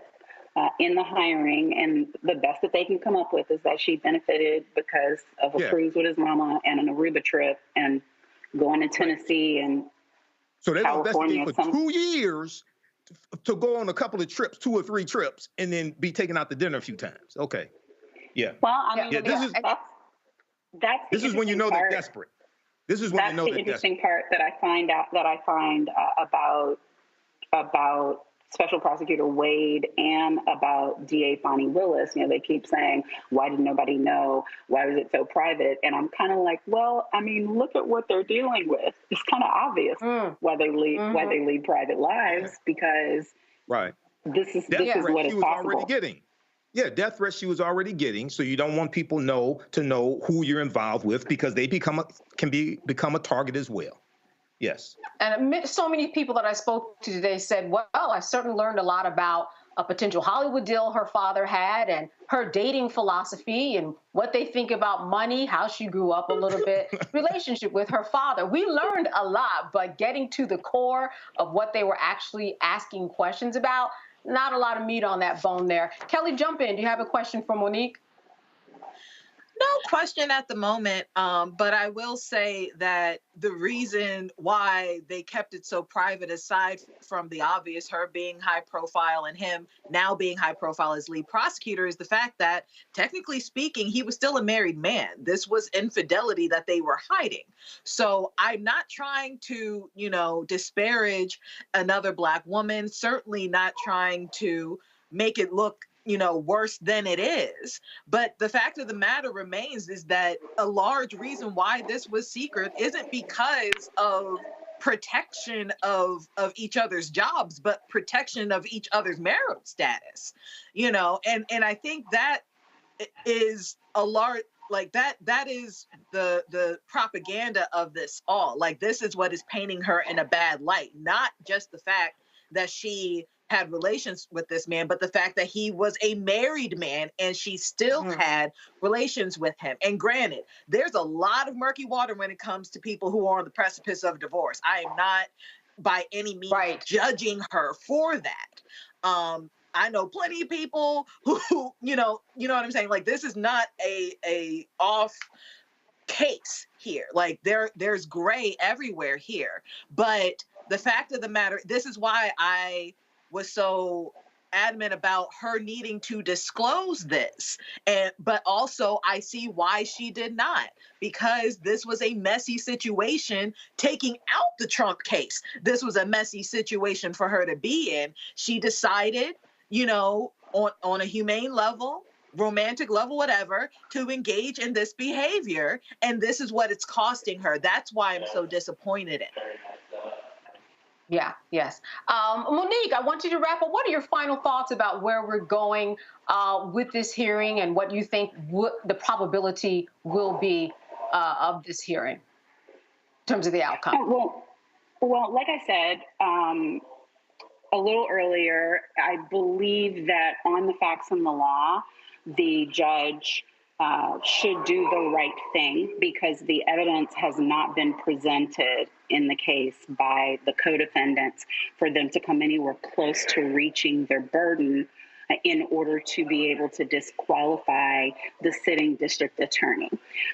in the hiring, and the best that they can come up with is that she benefited because of a cruise with his mama and an Aruba trip and going to Tennessee and so they California investigated for 2 years. To go on a couple of trips, 2 or 3 trips, and then be taken out to dinner a few times. Okay. Yeah. Well, I mean, this is when you know they're desperate. This is when you know they're desperate. That's the interesting part that I find about Special Prosecutor Wade and about DA Fani Willis. You know, they keep saying, why did nobody know? Why was it so private? And I'm kind of like, well, I mean, look at what they're dealing with. It's kind of obvious why they lead private lives, because this is what is possible. Already getting. Yeah, death threats she was already getting. So you don't want people to know who you're involved with, because they become a target as well. Yes. And so many people that I spoke to today said, well, I certainly learned a lot about a potential Hollywood deal her father had and her dating philosophy and what they think about money, how she grew up a little bit, relationship with her father. We learned a lot, but getting to the core of what they were actually asking questions about, not a lot of meat on that bone there. Kelly, jump in. Do you have a question for Monique? No question at the moment, but I will say that the reason why they kept it so private, aside from the obvious, her being high profile and him now being high profile as lead prosecutor, is the fact that, technically speaking, he was still a married man. This was infidelity that they were hiding. So I'm not trying to, disparage another Black woman, certainly not trying to make it look worse than it is. But the fact of the matter remains is that a large reason why this was secret isn't because of protection of each other's jobs, but protection of each other's marital status, and I think that is a large, like that is the propaganda of this all. Like, this is what is painting her in a bad light, not just the fact that she had relations with this man, but the fact that he was a married man and she still had relations with him. And granted, there's a lot of murky water when it comes to people who are on the precipice of divorce. I am not by any means judging her for that. I know plenty of people who, you know what I'm saying? Like, this is not a off case here. Like, there's gray everywhere here. But the fact of the matter, this is why I was so adamant about her needing to disclose this. But also I see why she did not, because this was a messy situation. Taking out the Trump case, this was a messy situation for her to be in. She decided, on a humane level, romantic love or whatever, to engage in this behavior. And this is what it's costing her. That's why I'm so disappointed in it. Yeah, yes. Monique, I want you to wrap up. What are your final thoughts about where we're going with this hearing and what you think the probability will be of this hearing in terms of the outcome? Well, like I said a little earlier, I believe that on the facts and the law, the judge should do the right thing because the evidence has not been presented in the case by the co-defendants for them to come anywhere close to reaching their burden in order to be able to disqualify the sitting district attorney.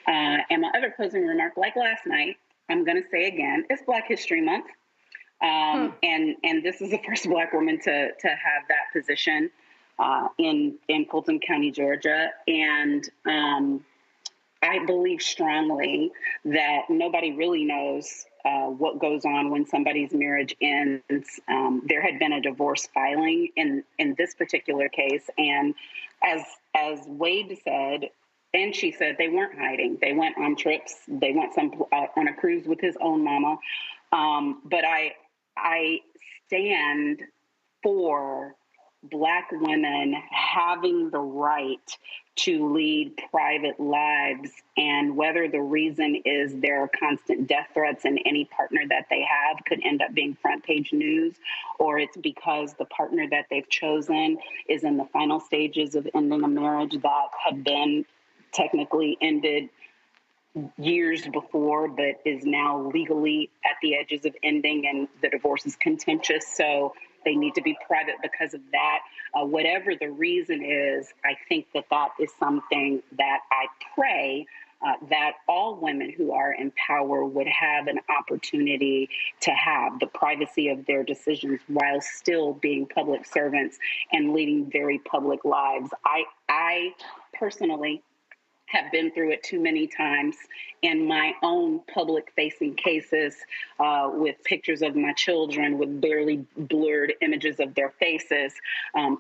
And my other closing remark, like last night, I'm going to say again, it's Black History Month. And this is the first Black woman to have that position in Fulton County, Georgia. And I believe strongly that nobody really knows what goes on when somebody's marriage ends. There had been a divorce filing in this particular case. And as Wade said, and she said, they weren't hiding. They went on trips. They went on a cruise with his own mama. But I stand for Black women having the right to lead private lives, and whether the reason is there are constant death threats and any partner that they have could end up being front page news, or it's because the partner that they've chosen is in the final stages of ending a marriage that had been technically ended years before, but is now legally at the edges of ending, and the divorce is contentious. So they need to be private because of that. Whatever the reason is, I think that is something that I pray that all women who are in power would have an opportunity to have the privacy of their decisions while still being public servants and leading very public lives. I personally have been through it too many times in my own public-facing cases with pictures of my children with barely blurred images of their faces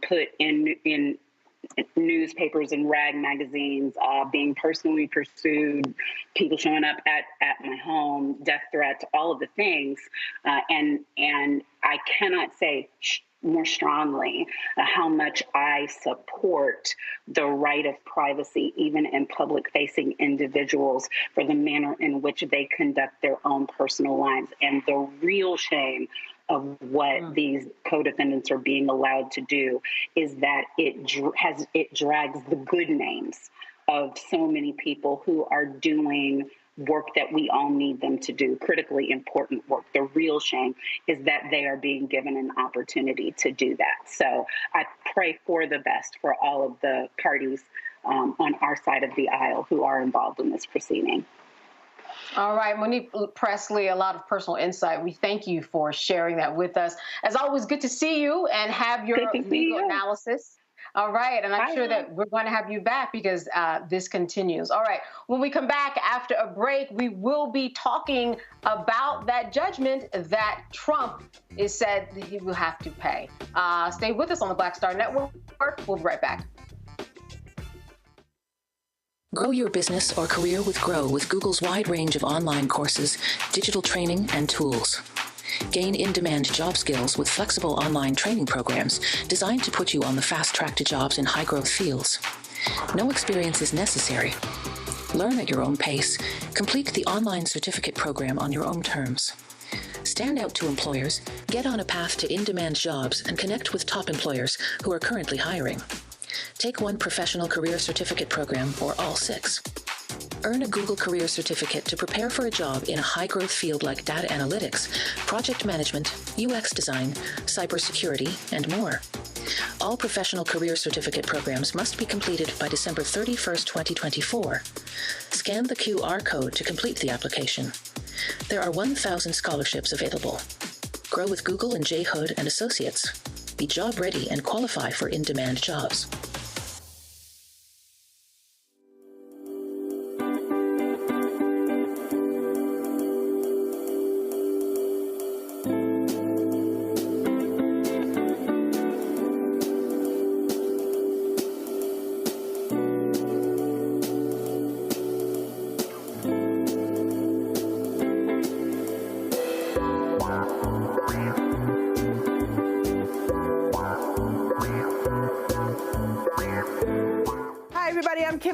put in newspapers and rag magazines, being personally pursued, people showing up at my home, death threats, all of the things. And I cannot say more strongly how much I support the right of privacy, even in public-facing individuals, for the manner in which they conduct their own personal lives. And the real shame of what these co-defendants are being allowed to do is that it drags the good names of so many people who are doing work that we all need them to do, critically important work. The real shame is that they are being given an opportunity to do that. So I pray for the best for all of the parties on our side of the aisle who are involved in this proceeding. All right, Monique Pressley, a lot of personal insight. We thank you for sharing that with us. As always, good to see you and have your legal analysis. All right, and I'm sure that we're going to have you back because this continues. All right, when we come back after a break, we will be talking about that judgment that Trump is said that he will have to pay. Stay with us on the Black Star Network. We'll be right back. Grow your business or career with Grow with Google's wide range of online courses, digital training, and tools. Gain in-demand job skills with flexible online training programs designed to put you on the fast track to jobs in high-growth fields. No experience is necessary. Learn at your own pace. Complete the online certificate program on your own terms. Stand out to employers, get on a path to in-demand jobs, and connect with top employers who are currently hiring. Take one professional career certificate program or all 6. Earn a Google Career Certificate to prepare for a job in a high-growth field like data analytics, project management, UX design, cybersecurity, and more. All professional career certificate programs must be completed by December 31st, 2024. Scan the QR code to complete the application. There are 1,000 scholarships available. Grow with Google and J. Hood and Associates. Be job ready and qualify for in-demand jobs.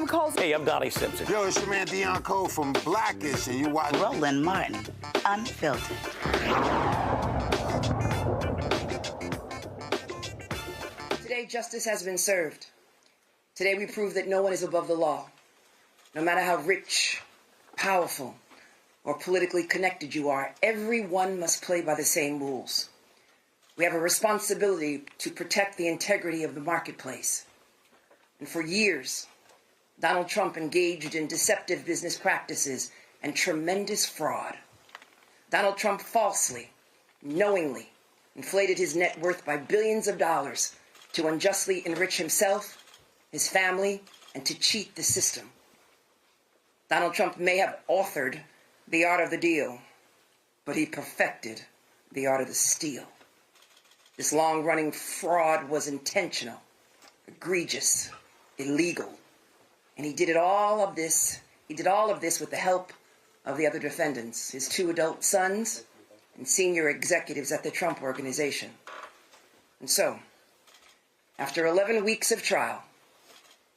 calls. Hey, I'm Donnie Simpson. Yo, it's your man Deion Cole from Blackish, and you watch Roland Martin, Unfiltered. Today, justice has been served. Today, we prove that no one is above the law. No matter how rich, powerful, or politically connected you are, everyone must play by the same rules. We have a responsibility to protect the integrity of the marketplace. And for years, Donald Trump engaged in deceptive business practices and tremendous fraud. Donald Trump falsely, knowingly, inflated his net worth by billions of dollars to unjustly enrich himself, his family, and to cheat the system. Donald Trump may have authored the art of the deal, but he perfected the art of the steal. This long-running fraud was intentional, egregious, illegal, and he did all of this with the help of the other defendants, his 2 adult sons and senior executives at the Trump Organization. And so, after 11 weeks of trial,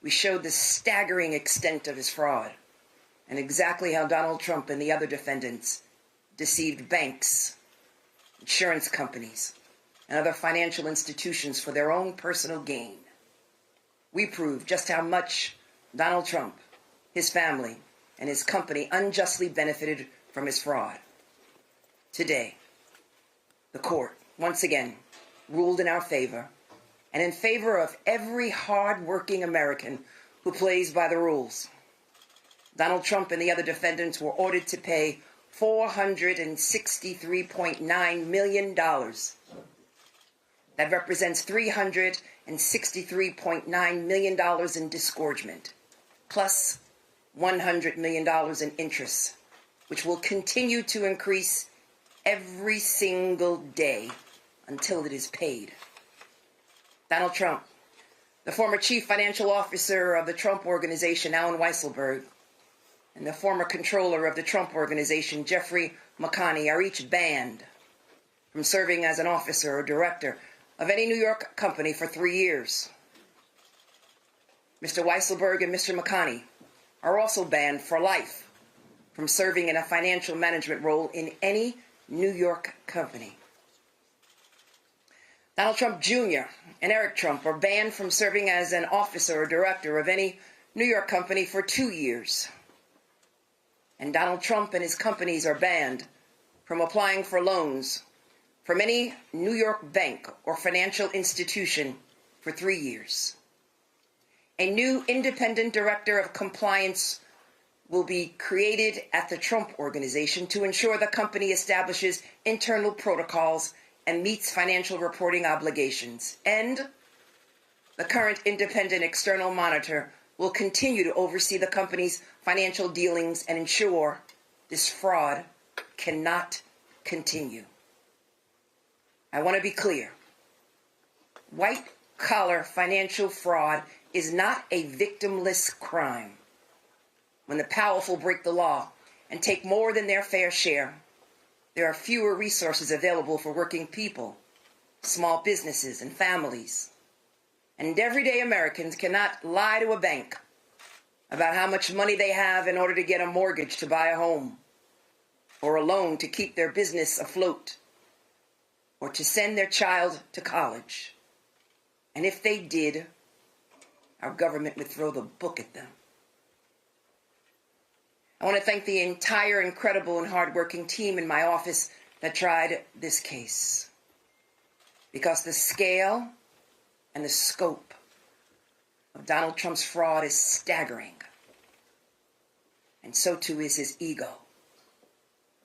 we showed the staggering extent of his fraud and exactly how Donald Trump and the other defendants deceived banks, insurance companies, and other financial institutions for their own personal gain. We proved just how much Donald Trump, his family, and his company unjustly benefited from his fraud. Today, the court, once again, ruled in our favor and in favor of every hard-working American who plays by the rules. Donald Trump and the other defendants were ordered to pay $463.9 million. That represents $363.9 million in disgorgement, plus $100 million in interest, which will continue to increase every single day until it is paid. Donald Trump, the former chief financial officer of the Trump Organization, Alan Weisselberg, and the former controller of the Trump Organization, Jeffrey McConney, are each banned from serving as an officer or director of any New York company for 3 years. Mr. Weisselberg and Mr. McConney are also banned for life from serving in a financial management role in any New York company. Donald Trump Jr. and Eric Trump are banned from serving as an officer or director of any New York company for 2 years. And Donald Trump and his companies are banned from applying for loans from any New York bank or financial institution for 3 years. A new independent director of compliance will be created at the Trump Organization to ensure the company establishes internal protocols and meets financial reporting obligations. And the current independent external monitor will continue to oversee the company's financial dealings and ensure this fraud cannot continue. I want to be clear. White-collar financial fraud is not a victimless crime. When the powerful break the law and take more than their fair share, there are fewer resources available for working people, small businesses, and families. And everyday Americans cannot lie to a bank about how much money they have in order to get a mortgage to buy a home, or a loan to keep their business afloat, or to send their child to college. And if they did, our government would throw the book at them. I want to thank the entire incredible and hardworking team in my office that tried this case, because the scale and the scope of Donald Trump's fraud is staggering. And so too is his ego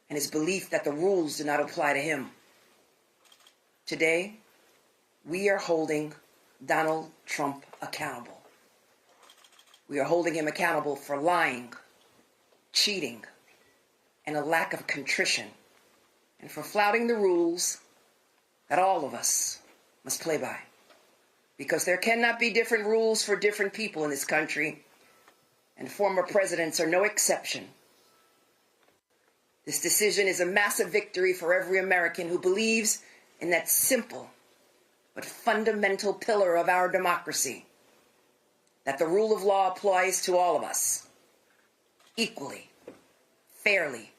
and his belief that the rules do not apply to him. Today, we are holding Donald Trump accountable. We are holding him accountable for lying, cheating, and a lack of contrition, and for flouting the rules that all of us must play by. Because there cannot be different rules for different people in this country, and former presidents are no exception. This decision is a massive victory for every American who believes in that simple but fundamental pillar of our democracy, that the rule of law applies to all of us equally, fairly,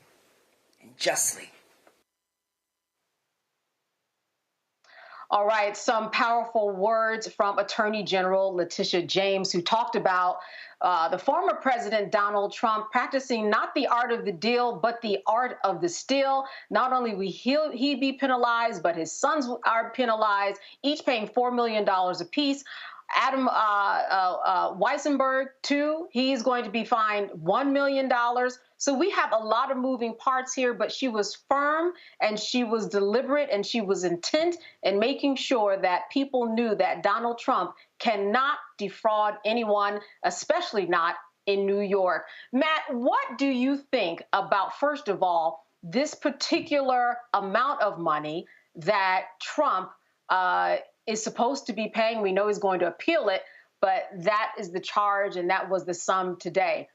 and justly. All right, some powerful words from Attorney General Letitia James, who talked about the former President Donald Trump practicing not the art of the deal, but the art of the steal. Not only will he be penalized, but his sons are penalized, each paying $4 million apiece. Adam Weissenberg, too, he's going to be fined $1 million. So we have a lot of moving parts here, but she was firm and she was deliberate and she was intent in making sure that people knew that Donald Trump cannot defraud anyone, especially not in New York. Matt, what do you think about, first of all, this particular amount of money that Trump is supposed to be paying? We know he's going to appeal it, but that is the charge and that was the sum today.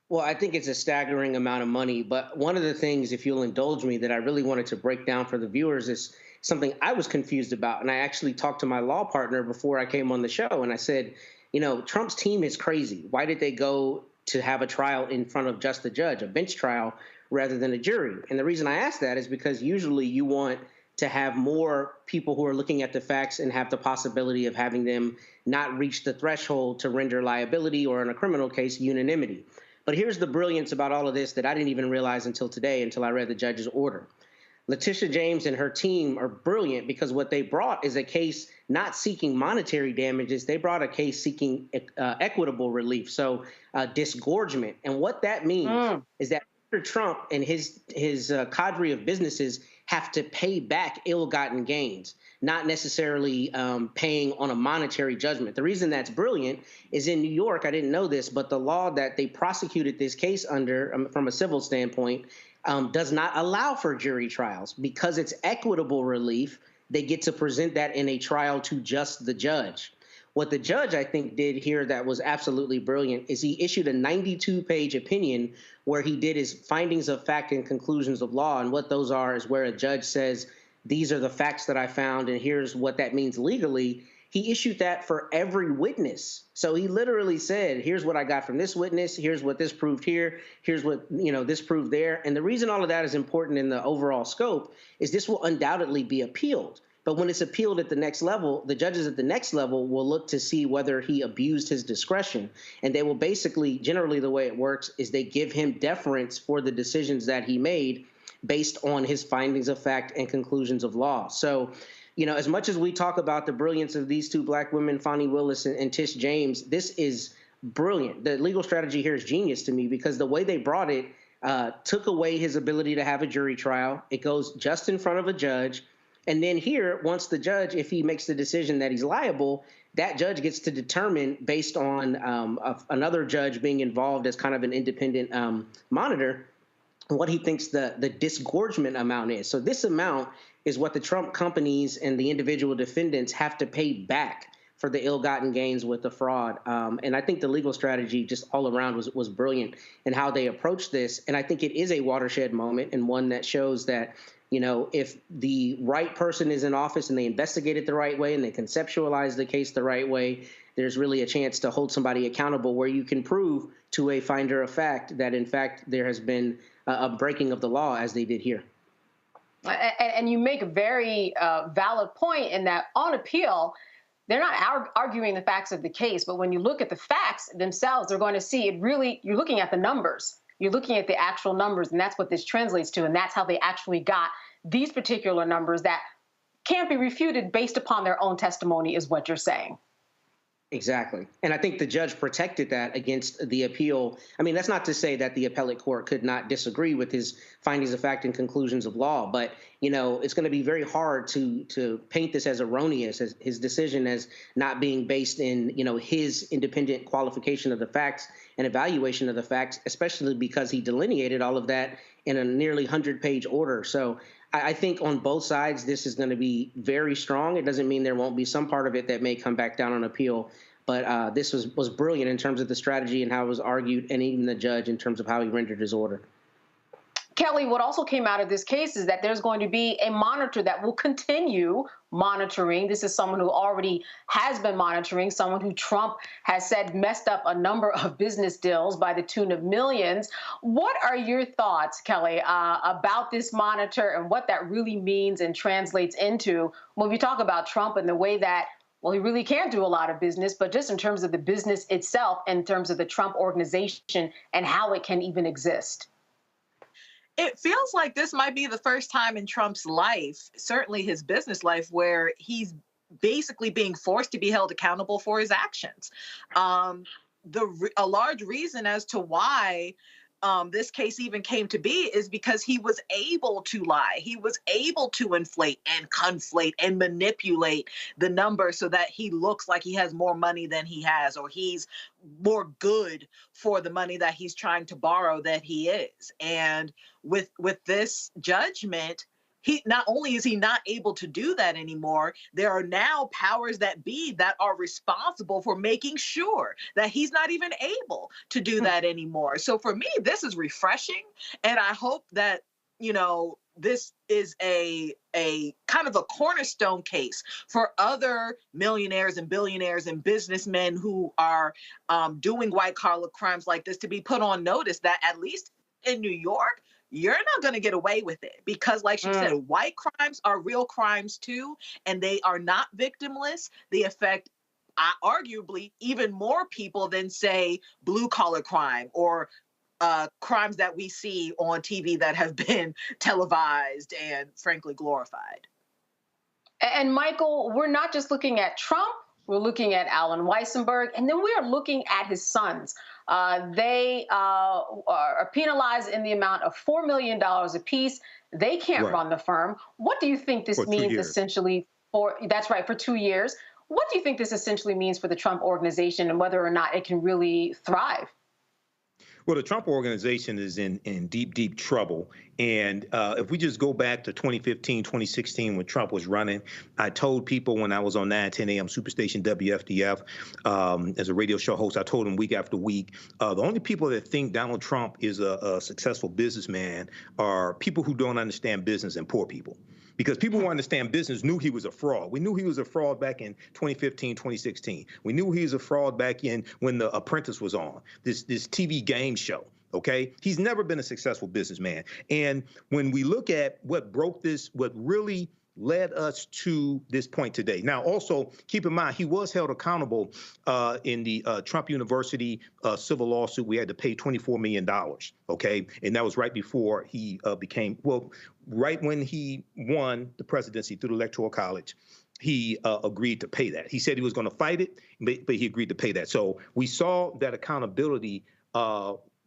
Well, I think it's a staggering amount of money, but one of the things, if you'll indulge me, that I really wanted to break down for the viewers is something I was confused about. And I actually talked to my law partner before I came on the show, and I said, you know, Trump's team is crazy. Why did they go to have a trial in front of just the judge, a bench trial, rather than a jury? And the reason I ask that is because usually you want to have more people who are looking at the facts and have the possibility of having them not reach the threshold to render liability, or in a criminal case, unanimity. But here's the brilliance about all of this that I didn't even realize until today, until I read the judge's order. Letitia James and her team are brilliant because what they brought is a case not seeking monetary damages. They brought a case seeking equitable relief, so disgorgement. And what that means is that Mr. Trump and his cadre of businesses have to pay back ill-gotten gains, not necessarily paying on a monetary judgment. The reason that's brilliant is in New York, I didn't know this, but the law that they prosecuted this case under from a civil standpoint does not allow for jury trials. Because it's equitable relief, they get to present that in a trial to just the judge. What the judge, I think, did here that was absolutely brilliant is he issued a 92-page opinion where he did his findings of fact and conclusions of law. And what those are is where a judge says, these are the facts that I found, and here's what that means legally. He issued that for every witness. So he literally said, here's what I got from this witness, here's what this proved here, here's what this proved there. And the reason all of that is important in the overall scope is this will undoubtedly be appealed. But when it's appealed at the next level, the judges at the next level will look to see whether he abused his discretion. And they will basically, generally the way it works is they give him deference for the decisions that he made based on his findings of fact and conclusions of law. So, as much as we talk about the brilliance of these two black women, Fani Willis and Tish James, this is brilliant. The legal strategy here is genius to me because the way they brought it took away his ability to have a jury trial. It goes just in front of a judge. And then here, once the judge, if he makes the decision that he's liable, that judge gets to determine based on another judge being involved as kind of an independent monitor what he thinks the disgorgement amount is. So this amount is what the Trump companies and the individual defendants have to pay back for the ill-gotten gains with the fraud. And I think the legal strategy just all around was brilliant in how they approached this. And I think it is a watershed moment and one that shows that, if the right person is in office and they investigate it the right way and they conceptualize the case the right way, there's really a chance to hold somebody accountable where you can prove to a finder of fact that, in fact, there has been a breaking of the law as they did here. And you make a very valid point in that on appeal, they're not arguing the facts of the case, but when you look at the facts themselves, they're going to see it really, you're looking at the numbers. You're looking at the actual numbers, and that's what this translates to, and that's how they actually got these particular numbers that can't be refuted based upon their own testimony, is what you're saying. Exactly. And I think the judge protected that against the appeal. I mean, that's not to say that the appellate court could not disagree with his findings of fact and conclusions of law, but, it's going to be very hard to paint this as erroneous, as his decision as not being based in, his independent qualification of the facts and evaluation of the facts, especially because he delineated all of that in a nearly 100-page order. So I think on both sides, this is going to be very strong. It doesn't mean there won't be some part of it that may come back down on appeal. But this was brilliant in terms of the strategy and how it was argued, and even the judge in terms of how he rendered his order. Kelly, what also came out of this case is that there's going to be a monitor that will continue monitoring. This is someone who already has been monitoring, someone who Trump has said messed up a number of business deals by the tune of millions. What are your thoughts, Kelly, about this monitor and what that really means and translates into when we talk about Trump and the way that, well, he really can do a lot of business, but just in terms of the business itself, in terms of the Trump organization and how it can even exist? It feels like this might be the first time in Trump's life, certainly his business life, where he's basically being forced to be held accountable for his actions. A large reason as to why this case even came to be is because he was able to lie. He was able to inflate and conflate and manipulate the numbers so that he looks like he has more money than he has, or he's more good for the money that he's trying to borrow than he is. And with this judgment, he not only is he not able to do that anymore, there are now powers that be that are responsible for making sure that he's not even able to do that anymore. So for me, this is refreshing. And I hope that, you know, this is a kind of a cornerstone case for other millionaires and billionaires and businessmen who are doing white collar crimes like this, to be put on notice that at least in New York, you're not going to get away with it, because like she said, white crimes are real crimes too, and they are not victimless. They affect arguably even more people than, say, blue collar crime or crimes that we see on TV that have been televised and frankly glorified. And Michael, we're not just looking at Trump, we're looking at Alan Weissenberg, and then we are looking at his sons. They are penalized in the amount of $4 million apiece. They can't run the firm. What do you think this means essentially for, that's right, for 2 years? What do you think this essentially means for the Trump organization and whether or not it can really thrive? Well, the Trump organization is in deep, deep trouble. And if we just go back to 2015, 2016, when Trump was running, I told people when I was on 910 AM Superstation WFDF as a radio show host, I told them week after week, the only people that think Donald Trump is a successful businessman are people who don't understand business and poor people. Because people who understand business knew he was a fraud. We knew he was a fraud back in 2015, 2016. We knew he was a fraud back in when The Apprentice was on, this TV game show, okay? He's never been a successful businessman. And when we look at what broke this, what really led us to this point today. Now, also, keep in mind, he was held accountable in the Trump University civil lawsuit. We had to pay $24 million, okay? And that was right before he became, well, right when he won the presidency through the Electoral College. He agreed to pay that. He said he was going to fight it, but he agreed to pay that. So we saw that accountability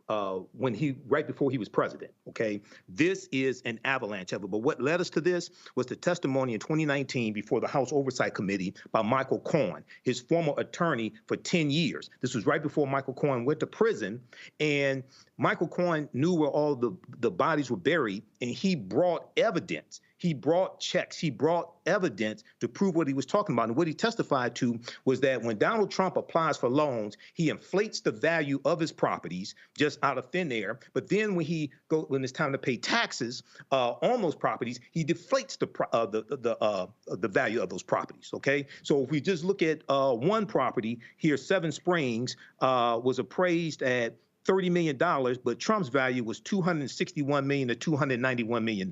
right before he was president, okay? This is an avalanche of it. But what led us to this was the testimony in 2019 before the House Oversight Committee by Michael Cohen, his former attorney for 10 years. This was right before Michael Cohen went to prison, and Michael Cohen knew where all the bodies were buried, and he brought evidence. He brought checks. He brought evidence to prove what he was talking about. And what he testified to was that when Donald Trump applies for loans, he inflates the value of his properties just out of thin air. But then when it's time to pay taxes on those properties, he deflates the value of those properties. Okay, so if we just look at one property here, Seven Springs was appraised at $30 million, but Trump's value was $261 million to $291 million.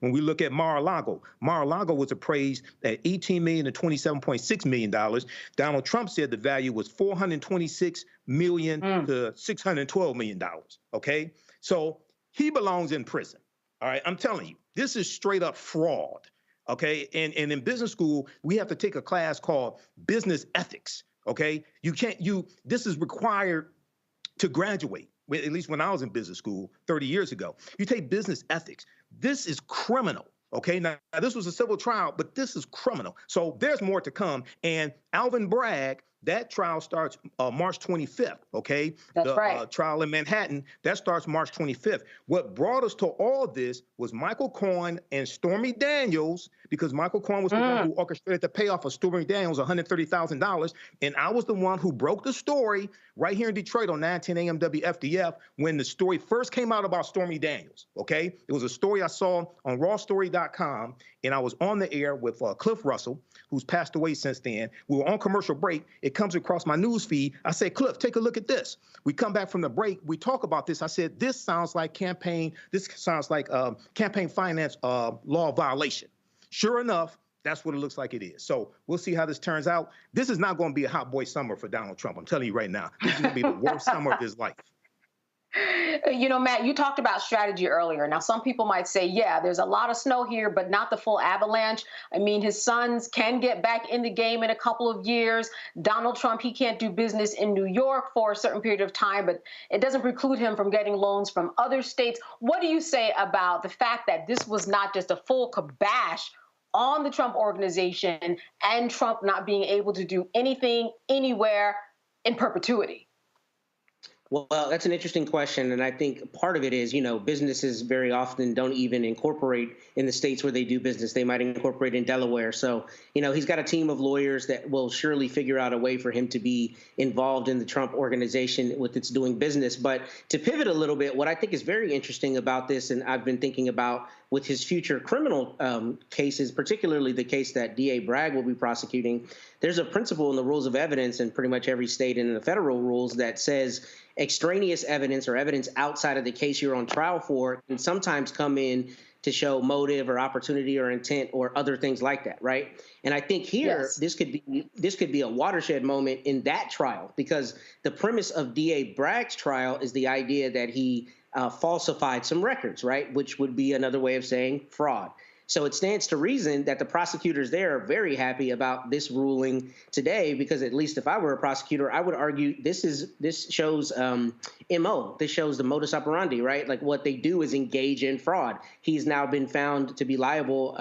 When we look at Mar-a-Lago was appraised at $18 million to $27.6 million. Donald Trump said the value was $426 million to $612 million, okay? So he belongs in prison, all right? I'm telling you, this is straight up fraud, okay? And in business school, we have to take a class called business ethics, okay? This is required to graduate, at least when I was in business school 30 years ago. You take business ethics. This is criminal, okay? Now, this was a civil trial, but this is criminal. So there's more to come. And Alvin Bragg That trial starts March 25th, okay? That's right. The trial in Manhattan, that starts March 25th. What brought us to all this was Michael Cohen and Stormy Daniels, because Michael Cohen was the one who orchestrated the payoff of Stormy Daniels, $130,000. And I was the one who broke the story right here in Detroit on 910 AM WFDF when the story first came out about Stormy Daniels, okay? It was a story I saw on rawstory.com, and I was on the air with Cliff Russell, who's passed away since then. We were on commercial break. It comes across my news feed. I said, Cliff, take a look at this. We come back from the break. We talk about this. I said, this sounds like campaign finance law violation. Sure enough, that's what it looks like it is. So we'll see how this turns out. This is not going to be a hot boy summer for Donald Trump. I'm telling you right now. This is going to be the worst summer of his life. You know, Matt, you talked about strategy earlier. Now, some people might say, yeah, there's a lot of snow here, but not the full avalanche. I mean, his sons can get back in the game in a couple of years. Donald Trump, he can't do business in New York for a certain period of time, but it doesn't preclude him from getting loans from other states. What do you say about the fact that this was not just a full kibosh on the Trump organization and Trump not being able to do anything, anywhere in perpetuity? Well, that's an interesting question. And I think part of it is, you know, businesses very often don't even incorporate in the states where they do business. They might incorporate in Delaware. So, you know, he's got a team of lawyers that will surely figure out a way for him to be involved in the Trump organization with its doing business. But to pivot a little bit, what I think is very interesting about this, and I've been thinking about with his future criminal cases, particularly the case that DA Bragg will be prosecuting, there's a principle in the rules of evidence in pretty much every state and in the federal rules that says extraneous evidence or evidence outside of the case you're on trial for can sometimes come in to show motive or opportunity or intent or other things like that, right? And I think here, this could be a watershed moment in that trial, because the premise of DA Bragg's trial is the idea that he falsified some records, right? Which would be another way of saying fraud. So it stands to reason that the prosecutors there are very happy about this ruling today, because at least if I were a prosecutor, I would argue this shows MO. This shows the modus operandi, right? Like what they do is engage in fraud. He's now been found to be liable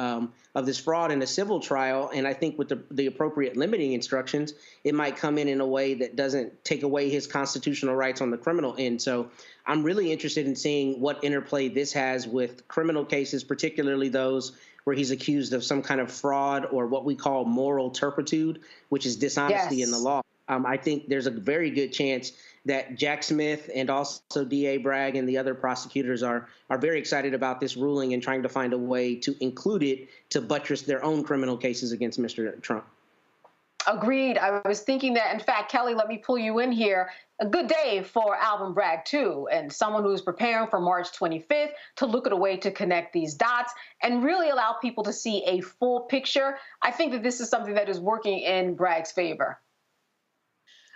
of this fraud in a civil trial. And I think with the appropriate limiting instructions, it might come in a way that doesn't take away his constitutional rights on the criminal end. So I'm really interested in seeing what interplay this has with criminal cases, particularly those where he's accused of some kind of fraud or what we call moral turpitude, which is dishonesty in the law. I think there's a very good chance that Jack Smith and also DA Bragg and the other prosecutors are very excited about this ruling and trying to find a way to include it to buttress their own criminal cases against Mr. Trump. Agreed. I was thinking that. In fact, Kelly, let me pull you in here. A good day for Alvin Bragg, too, and someone who's preparing for March 25th to look at a way to connect these dots and really allow people to see a full picture. I think that this is something that is working in Bragg's favor.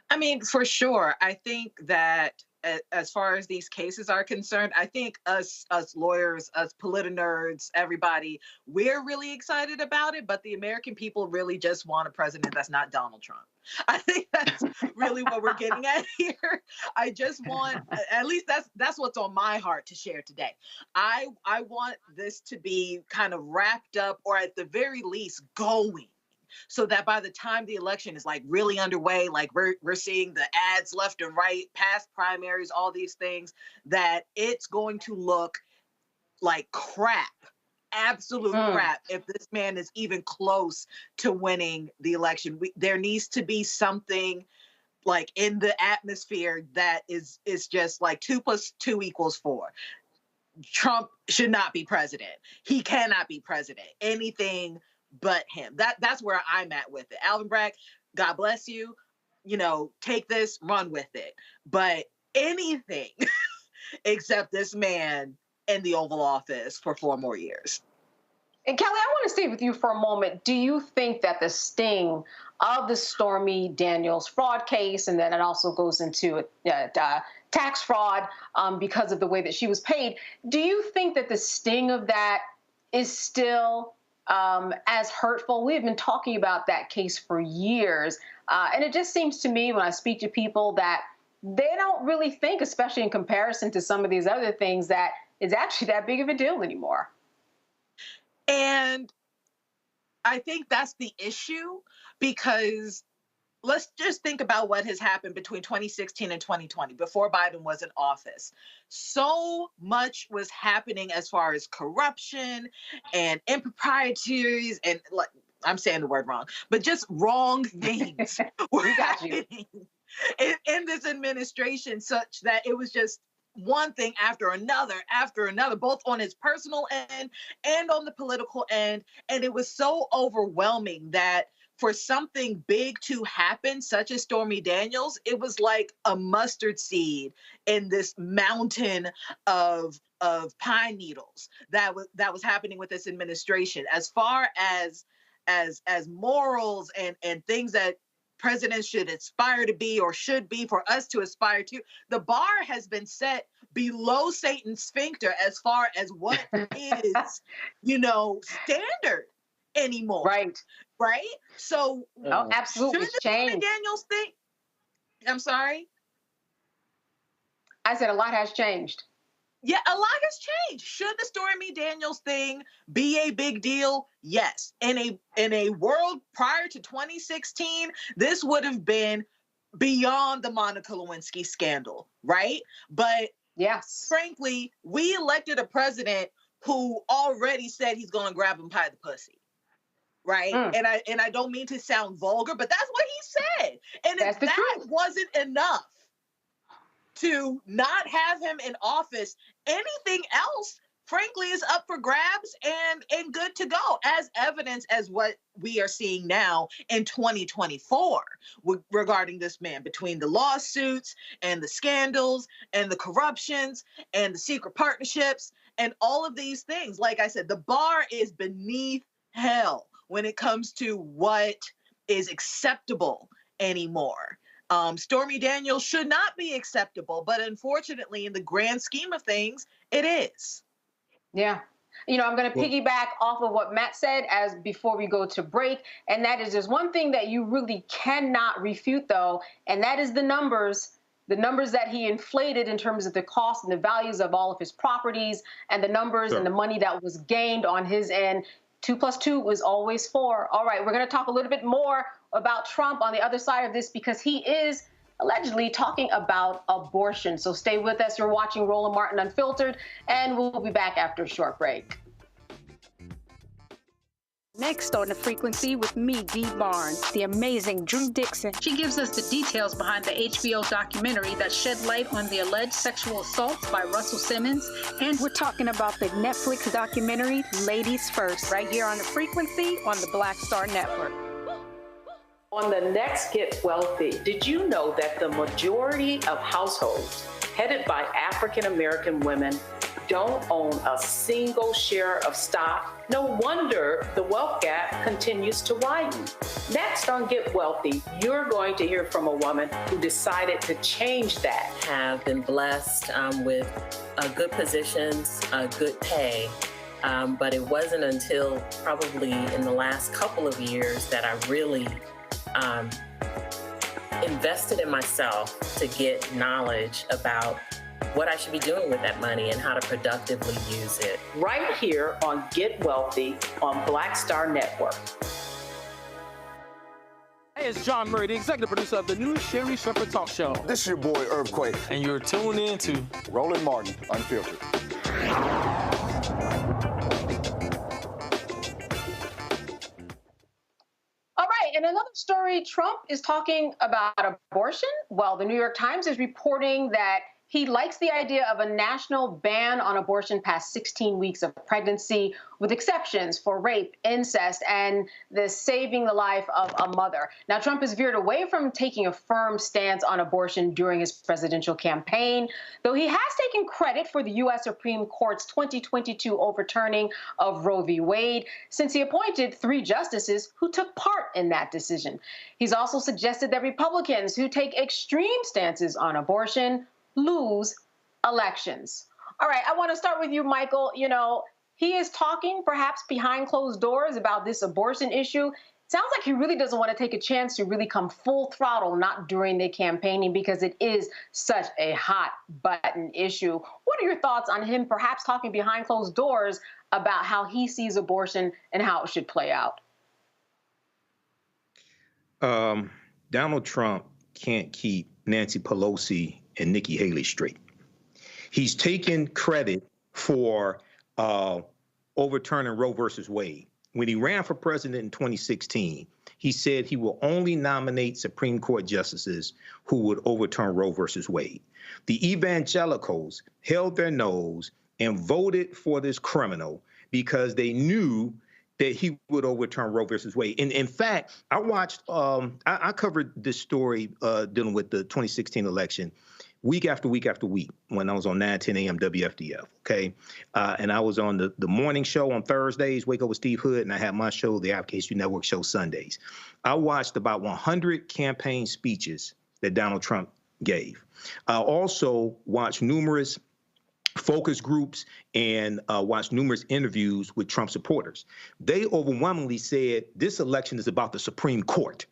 I mean, for sure. I think that as far as these cases are concerned, I think us lawyers, us politi-nerds, everybody, we're really excited about it, but the American people really just want a president that's not Donald Trump. I think that's really what we're getting at here. I just want, at least that's what's on my heart to share today. I want this to be kind of wrapped up, or at the very least going, so that by the time the election is like really underway, like we're seeing the ads left and right, past primaries, all these things, that it's going to look like crap, absolute crap, if this man is even close to winning the election. There needs to be something like in the atmosphere that is just like 2 + 2 = 4. Trump should not be president. He cannot be president. Anything but him. That's where I'm at with it. Alvin Bragg, God bless you. You know, take this, run with it. But anything except this man in the Oval Office for 4 more years. And Kelly, I want to stay with you for a moment. Do you think that the sting of the Stormy Daniels fraud case, and then it also goes into tax fraud because of the way that she was paid, do you think that the sting of that is still as hurtful? We've been talking about that case for years. And it just seems to me when I speak to people that they don't really think, especially in comparison to some of these other things, that it's actually that big of a deal anymore. And I think that's the issue, because let's just think about what has happened between 2016 and 2020, before Biden was in office. So much was happening as far as corruption and improprieties and, like, I'm saying the word wrong, but just wrong things were happening in this administration, such that it was just one thing after another, both on his personal end and on the political end. And it was so overwhelming that for something big to happen, such as Stormy Daniels, it was like a mustard seed in this mountain of pine needles that was happening with this administration. As far as morals and things that presidents should aspire to be or should be for us to aspire to, the bar has been set below Satan's sphincter as far as what is, standard anymore. Right? So, absolutely, should the Stormy Daniels thing? I'm sorry? I said a lot has changed. Yeah, a lot has changed. Should the Stormy Daniels thing be a big deal? Yes. In a world prior to 2016, this would have been beyond the Monica Lewinsky scandal, right? But yes, frankly, we elected a president who already said he's going to grab him by the pussy. Right. And I don't mean to sound vulgar, but that's what he said. And if that wasn't enough to not have him in office, anything else, frankly, is up for grabs and good to go, as evidence as what we are seeing now in 2024 regarding this man, between the lawsuits and the scandals and the corruptions and the secret partnerships and all of these things. Like I said, the bar is beneath hell when it comes to what is acceptable anymore. Stormy Daniels should not be acceptable, but unfortunately, in the grand scheme of things, it is. Yeah. I'm going to piggyback off of what Matt said as before we go to break, and that is there's one thing that you really cannot refute, though, and that is the numbers that he inflated in terms of the cost and the values of all of his properties, and the numbers and the money that was gained on his end. 2 + 2 was always 4. All right, we're going to talk a little bit more about Trump on the other side of this, because he is allegedly talking about abortion. So stay with us. You're watching Roland Martin Unfiltered, and we'll be back after a short break. Next on The Frequency with me, Dee Barnes, the amazing Drew Dixon. She gives us the details behind the HBO documentary that shed light on the alleged sexual assaults by Russell Simmons. And we're talking about the Netflix documentary, Ladies First, right here on The Frequency on the Black Star Network. On the next Get Wealthy, did you know that the majority of households headed by African American women don't own a single share of stock? No wonder the wealth gap continues to widen. Next on Get Wealthy, you're going to hear from a woman who decided to change that. Have been blessed with good positions, good pay, but it wasn't until probably in the last couple of years that I really invested in myself to get knowledge about what I should be doing with that money and how to productively use it. Right here on Get Wealthy on Black Star Network. Hey, it's John Murray, the executive producer of the new Sherry Shepherd Talk Show. This is your boy, Earthquake. And you're tuned in to Roland Martin Unfiltered. All right, and another story, Trump is talking about abortion. Well, the New York Times is reporting that he likes the idea of a national ban on abortion past 16 weeks of pregnancy, with exceptions for rape, incest, and the saving the life of a mother. Now, Trump has veered away from taking a firm stance on abortion during his presidential campaign, though he has taken credit for the U.S. Supreme Court's 2022 overturning of Roe v. Wade, since he appointed 3 justices who took part in that decision. He's also suggested that Republicans who take extreme stances on abortion lose elections. All right, I want to start with you, Michael. He is talking perhaps behind closed doors about this abortion issue. Sounds like he really doesn't want to take a chance to really come full throttle, not during the campaigning, because it is such a hot button issue. What are your thoughts on him perhaps talking behind closed doors about how he sees abortion and how it should play out? Donald Trump can't keep Nancy Pelosi and Nikki Haley straight. He's taken credit for overturning Roe versus Wade. When he ran for president in 2016, he said he will only nominate Supreme Court justices who would overturn Roe versus Wade. The evangelicals held their nose and voted for this criminal because they knew that he would overturn Roe versus Wade. And in fact, I watched, I covered this story dealing with the 2016 election week after week after week when I was on 910 AM WFDF, okay? And I was on the morning show on Thursdays, Wake Up with Steve Hood, and I had my show, the Application Network show, Sundays. I watched about 100 campaign speeches that Donald Trump gave. I also watched numerous focus groups and watched numerous interviews with Trump supporters. They overwhelmingly said this election is about the Supreme Court.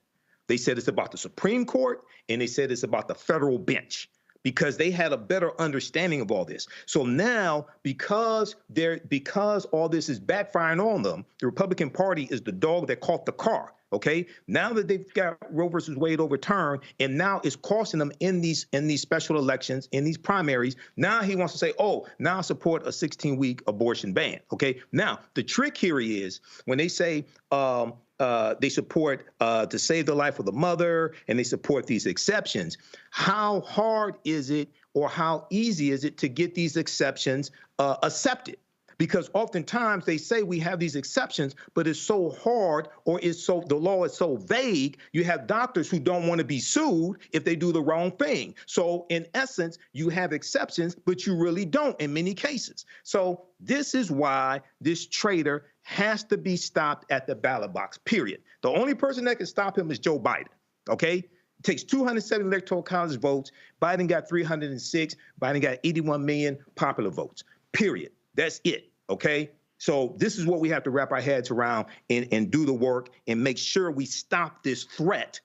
They said it's about the Supreme Court, and they said it's about the federal bench, because they had a better understanding of all this. So now, because all this is backfiring on them, the Republican Party is the dog that caught the car. Okay, now that they've got Roe versus Wade overturned, and now it's costing them in these special elections, in these primaries. Now he wants to say, oh, now I support a 16-week abortion ban. Okay, now the trick here is when they say they support to save the life of the mother, and they support these exceptions. How hard is it, or how easy is it to get these exceptions accepted? Because oftentimes they say we have these exceptions, but it's so hard, or the law is so vague, you have doctors who don't want to be sued if they do the wrong thing. So in essence, you have exceptions, but you really don't in many cases. So this is why this traitor has to be stopped at the ballot box, period. The only person that can stop him is Joe Biden, okay? It takes 270 electoral college votes. Biden got 306. Biden got 81 million popular votes, period. That's it, okay? So this is what we have to wrap our heads around and do the work and make sure we stop this threat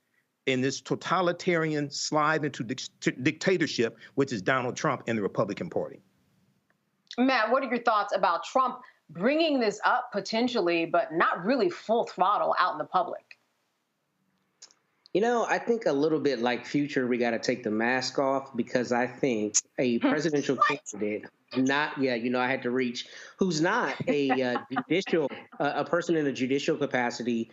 in this totalitarian slide into dictatorship, which is Donald Trump and the Republican Party. Matt, what are your thoughts about Trump bringing this up potentially, but not really full throttle out in the public? You know, I think a little bit like Future, we got to take the mask off, because I think a presidential candidate, I had to reach, who's not a a person in a judicial capacity.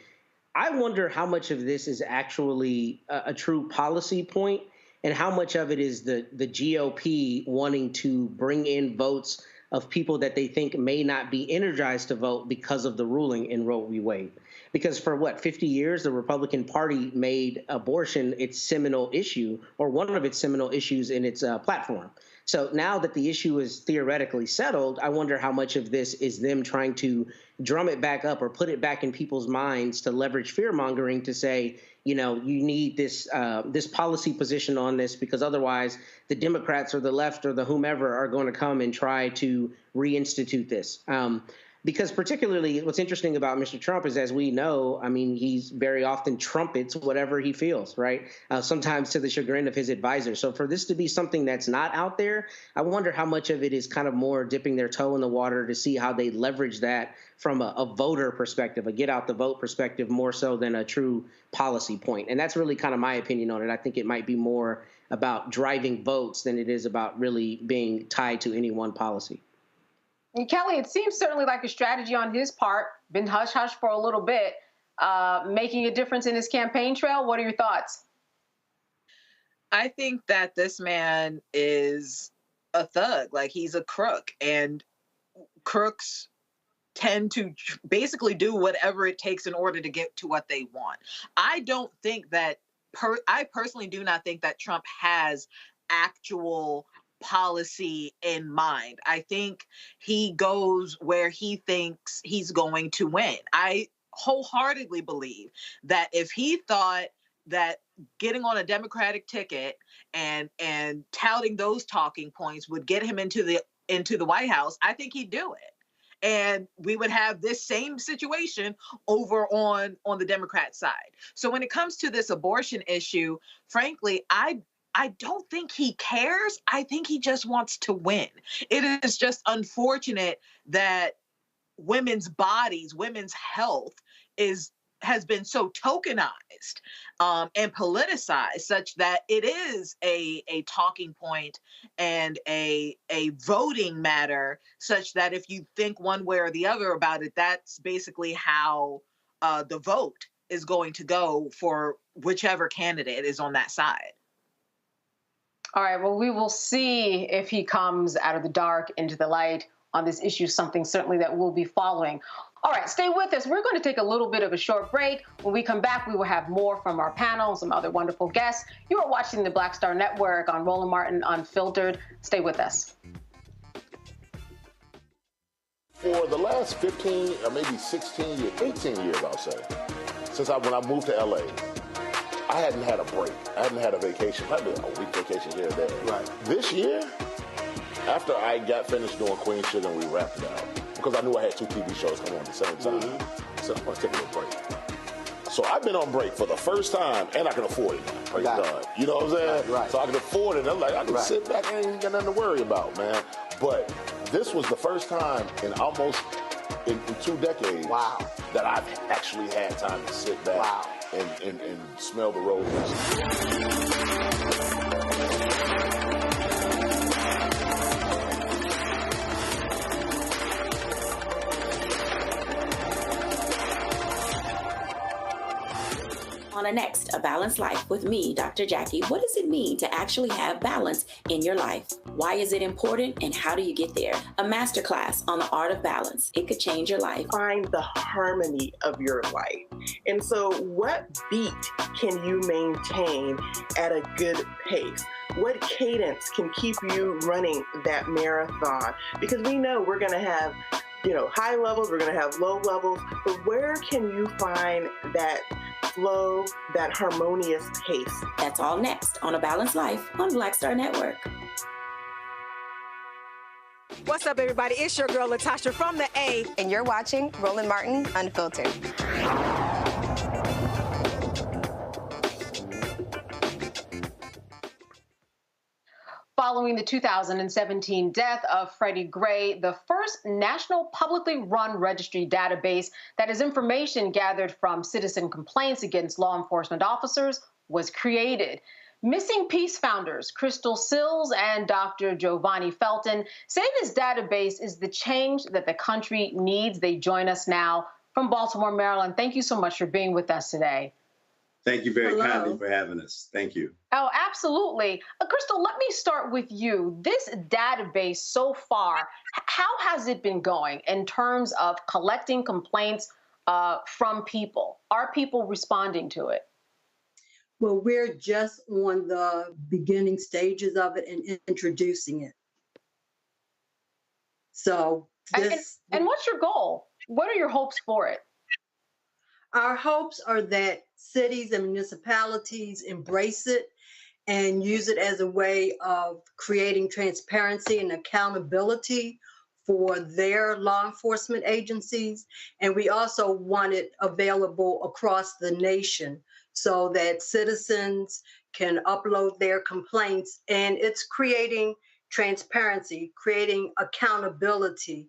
I wonder how much of this is actually a true policy point, and how much of it is the GOP wanting to bring in votes of people that they think may not be energized to vote because of the ruling in Roe v. Wade. Because for 50 years, the Republican Party made abortion its seminal issue, or one of its seminal issues in its platform. So now that the issue is theoretically settled, I wonder how much of this is them trying to drum it back up or put it back in people's minds to leverage fear-mongering to say, you need this this policy position on this, because otherwise the Democrats or the left or the whomever are going to come and try to reinstitute this. Because particularly what's interesting about Mr. Trump is, as we know, I mean, he's very often trumpets whatever he feels, right? Sometimes to the chagrin of his advisors. So for this to be something that's not out there, I wonder how much of it is kind of more dipping their toe in the water to see how they leverage that from a voter perspective, a get out the vote perspective, more so than a true policy point. And that's really kind of my opinion on it. I think it might be more about driving votes than it is about really being tied to any one policy. And Kelly, it seems certainly like a strategy on his part, been hush-hush for a little bit, making a difference in his campaign trail. What are your thoughts? I think that this man is a thug, like he's a crook, and crooks tend to basically do whatever it takes in order to get to what they want. I don't think that, I personally do not think that Trump has actual policy in mind. I think he goes where he thinks he's going to win. I wholeheartedly believe that if he thought that getting on a Democratic ticket and touting those talking points would get him into the White House, I think he'd do it. And we would have this same situation over on the Democrat side. So when it comes to this abortion issue, frankly, I don't think he cares. I think he just wants to win. It is just unfortunate that women's bodies, women's health is has been so tokenized and politicized, such that it is a talking point and a voting matter, such that if you think one way or the other about it, that's basically how the vote is going to go for whichever candidate is on that side. All right, well, we will see if he comes out of the dark into the light on this issue, something certainly that we'll be following. All right, stay with us. We're going to take a little bit of a short break. When we come back, we will have more from our panel, some other wonderful guests. You are watching the Black Star Network on Roland Martin Unfiltered. Stay with us. For the last 15 or maybe 16 years, 18 years, I'll say, since when I moved to LA, I hadn't had a break. I hadn't had a vacation, probably a week vacation here and there. Right. This year, after I got finished doing Queen Sugar and we wrapped it out, because I knew I had 2 TV shows coming on at the same time, so I'm going to take a little break. So I've been on break for the first time, and I can afford it now. Praise God. You know what I'm saying? Right. So I can afford it. I'm like, I can sit back and ain't got nothing to worry about, man. But this was the first time in almost in 2 decades that I've actually had time to sit back and smell the roses. On the next A Balanced Life with me, Dr. Jackie, what does it mean to actually have balance in your life? Why is it important and how do you get there? A masterclass on the art of balance. It could change your life. Find the harmony of your life. And so what beat can you maintain at a good pace? What cadence can keep you running that marathon? Because we know we're going to have high levels, we're going to have low levels, but where can you find that flow, that harmonious pace? That's all next on A Balanced Life on Black Star Network. What's up, everybody? It's your girl, Latasha from the A. And you're watching Roland Martin Unfiltered. Following the 2017 death of Freddie Gray, the first national publicly run registry database that is information gathered from citizen complaints against law enforcement officers was created. Missing Peace founders Crystal Sills and Dr. Giovanni Felton say this database is the change that the country needs. They join us now from Baltimore, Maryland. Thank you so much for being with us today. Thank you very kindly for having us. Thank you. Oh, absolutely. Crystal, let me start with you. This database so far, how has it been going in terms of collecting complaints from people? Are people responding to it? Well, we're just on the beginning stages of it and introducing it. So and what's your goal? What are your hopes for it? Our hopes are that cities and municipalities embrace it and use it as a way of creating transparency and accountability for their law enforcement agencies. And we also want it available across the nation so that citizens can upload their complaints. And it's creating transparency, creating accountability,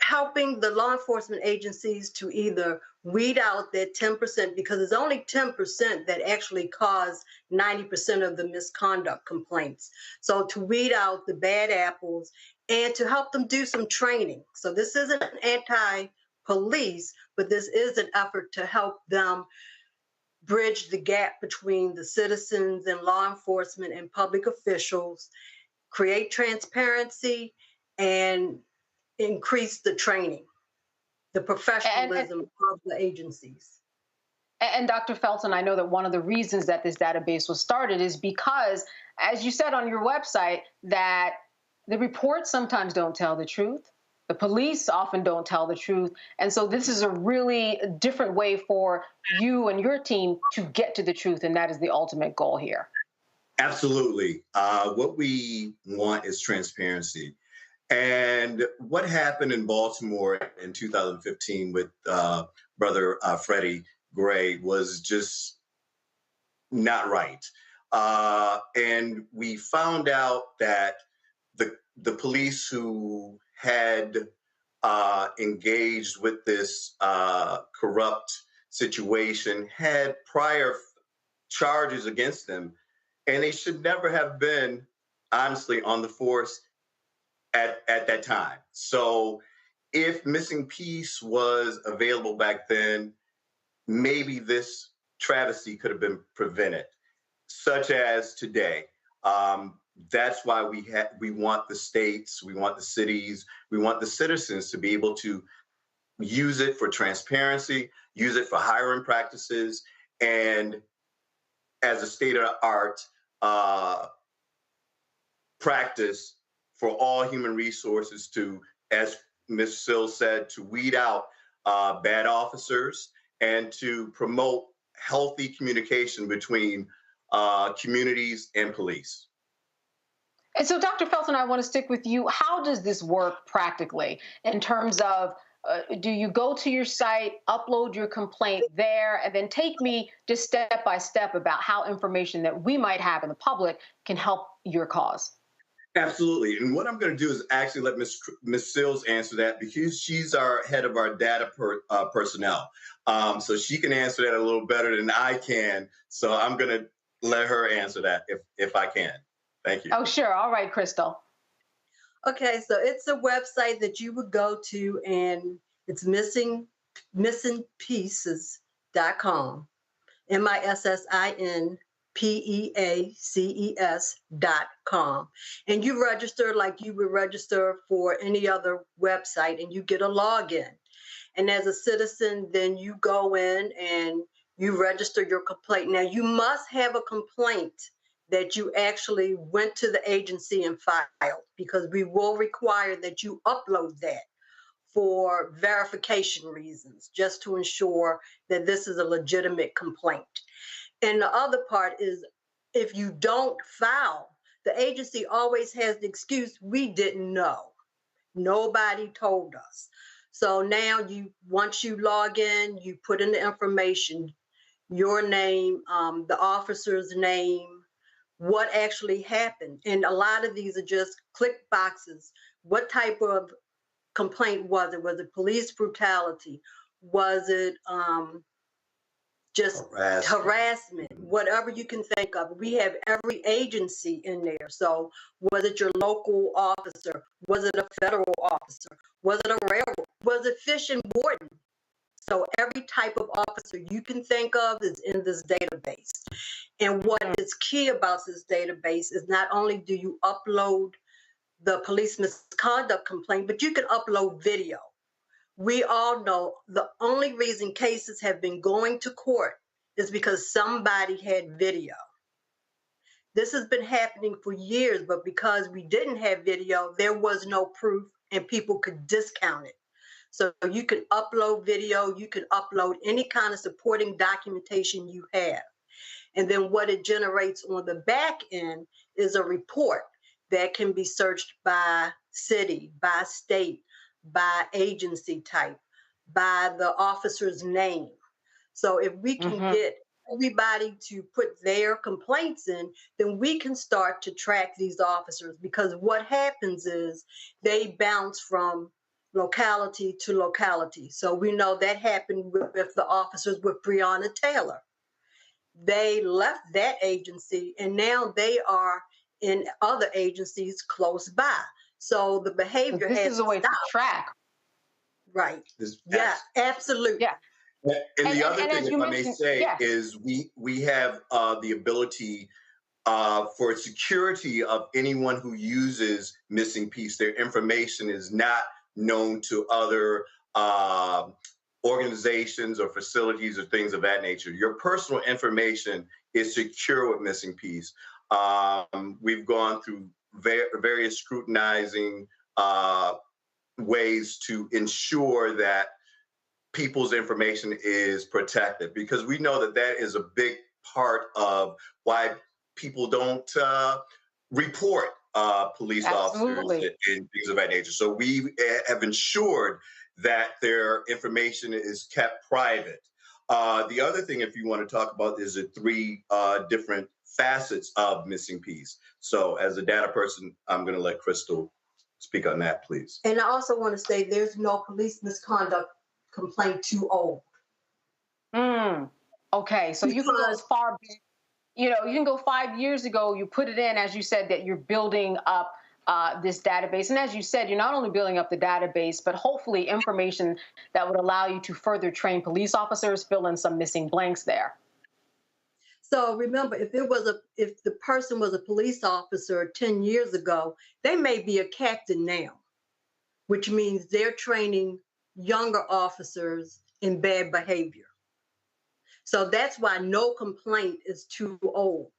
helping the law enforcement agencies to either weed out that 10%, because it's only 10% that actually cause 90% of the misconduct complaints. So to weed out the bad apples and to help them do some training. So this isn't anti-police, but this is an effort to help them bridge the gap between the citizens and law enforcement and public officials, create transparency, and increase the training, the professionalism of the agencies. And Dr. Felton, I know that one of the reasons that this database was started is because, as you said on your website, that the reports sometimes don't tell the truth. The police often don't tell the truth. And so this is a really different way for you and your team to get to the truth. And that is the ultimate goal here. Absolutely. What we want is transparency. And what happened in Baltimore in 2015 with brother Freddie Gray was just not right. And we found out that the police who had engaged with this corrupt situation had prior charges against them, and they should never have been, honestly, on the force at that time. So if missing piece was available back then, maybe this travesty could have been prevented, such as today. That's why we want the states, we want the cities, we want the citizens to be able to use it for transparency, use it for hiring practices, and as a state-of-the-art practice for all human resources to, as Ms. Sills said, to weed out bad officers and to promote healthy communication between communities and police. And so, Dr. Felton, I want to stick with you. How does this work practically in terms of do you go to your site, upload your complaint there, and then take me just step by step about how information that we might have in the public can help your cause? Absolutely. And what I'm going to do is actually let Ms. Sills answer that, because she's our head of our data personnel. So she can answer that a little better than I can. So I'm going to let her answer that if I can. Thank you. Oh, sure. All right, Crystal. Okay, so it's a website that you would go to, and it's missingpieces.com. MISSINPEACES.com. And you register like you would register for any other website, and you get a login. And as a citizen, then you go in and you register your complaint. Now, you must have a complaint that you actually went to the agency and filed, because we will require that you upload that for verification reasons, just to ensure that this is a legitimate complaint. And the other part is, if you don't file, the agency always has the excuse, we didn't know. Nobody told us. So now once you log in, you put in the information, your name, the officer's name, what actually happened. And a lot of these are just click boxes. What type of complaint was it? Was it police brutality? Was it just harassment? Whatever you can think of. We have every agency in there. So was it your local officer? Was it a federal officer? Was it a railroad? Was it fish and warden? So every type of officer you can think of is in this database. And what is key about this database is not only do you upload the police misconduct complaint, but you can upload video. We all know the only reason cases have been going to court is because somebody had video. This has been happening for years, but because we didn't have video, there was no proof and people could discount it. So you can upload video, you can upload any kind of supporting documentation you have. And then what it generates on the back end is a report that can be searched by city, by state, by agency type, by the officer's name. So if we can get everybody to put their complaints in, then we can start to track these officers, because what happens is they bounce from locality to locality. So we know that happened with the officers with Breonna Taylor. They left that agency and now they are in other agencies close by. So the behavior has this is a way to track. Right. Yeah, absolutely. Yeah. And the other thing, if I may say, is we have the ability for security of anyone who uses missing piece. Their information is not known to other organizations or facilities or things of that nature. Your personal information is secure with missing piece. We've gone through various scrutinizing ways to ensure that people's information is protected, because we know that that is a big part of why people don't report police officers and things of that nature. So we have ensured that their information is kept private. The other thing, if you want to talk about, is the three different facets of missing piece. So as a data person, I'm going to let Crystal speak on that, please. And I also want to say there's no police misconduct complaint too old. Okay, so you can go as far back, you know, you can go 5 years ago, you put it in, as you said, that you're building up this database. And as you said, you're not only building up the database, but hopefully information that would allow you to further train police officers, fill in some missing blanks there. So remember, if the person was a police officer 10 years ago, they may be a captain now, which means they're training younger officers in bad behavior. So that's why no complaint is too old.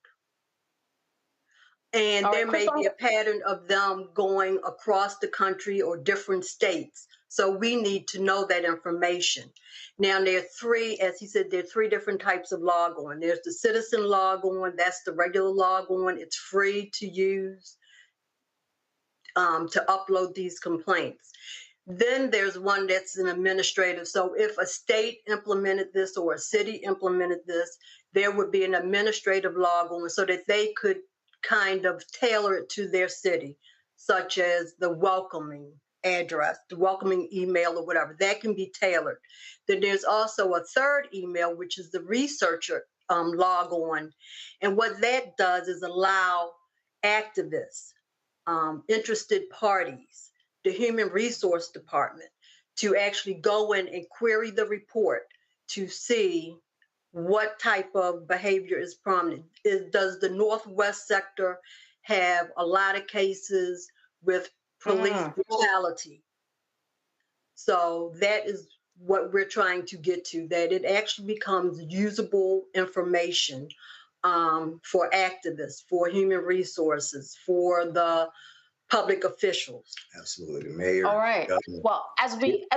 And there may be a pattern of them going across the country or different states. So we need to know that information. Now, there are three, as he said, there are three different types of log on. There's the citizen log on, that's the regular log on. It's free to use to upload these complaints. Then there's one that's an administrative. So if a state implemented this or a city implemented this, there would be an administrative log on so that they could kind of tailor it to their city, such as the welcoming address, the welcoming email or whatever. That can be tailored. Then there's also a third email, which is the researcher log on. And what that does is allow activists, interested parties, the Human Resource Department to actually go in and query the report to see what type of behavior is prominent. Does the Northwest sector have a lot of cases with police brutality? So that is what we're trying to get to, that it actually becomes usable information for activists, for human resources, for the public officials. Absolutely, Mayor. All right. Well, as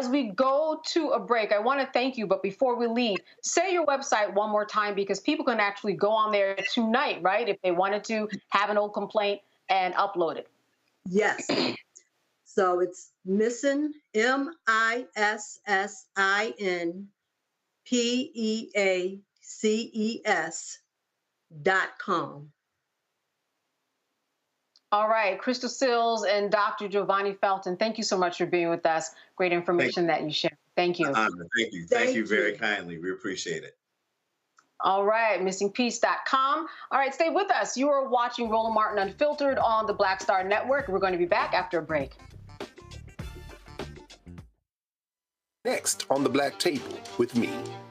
we go to a break, I want to thank you. But before we leave, say your website one more time, because people can actually go on there tonight, right? If they wanted to have an old complaint and upload it. Yes. So it's Missin, MISSINPEACES.com. All right, Crystal Sills and Dr. Giovanni Felton, thank you so much for being with us. Great information that you shared. Thank you. Thank you. Thank you very kindly. We appreciate it. All right, missingpeace.com. All right, stay with us. You are watching Roland Martin Unfiltered on the Black Star Network. We're going to be back after a break. Next on the Black Table with me,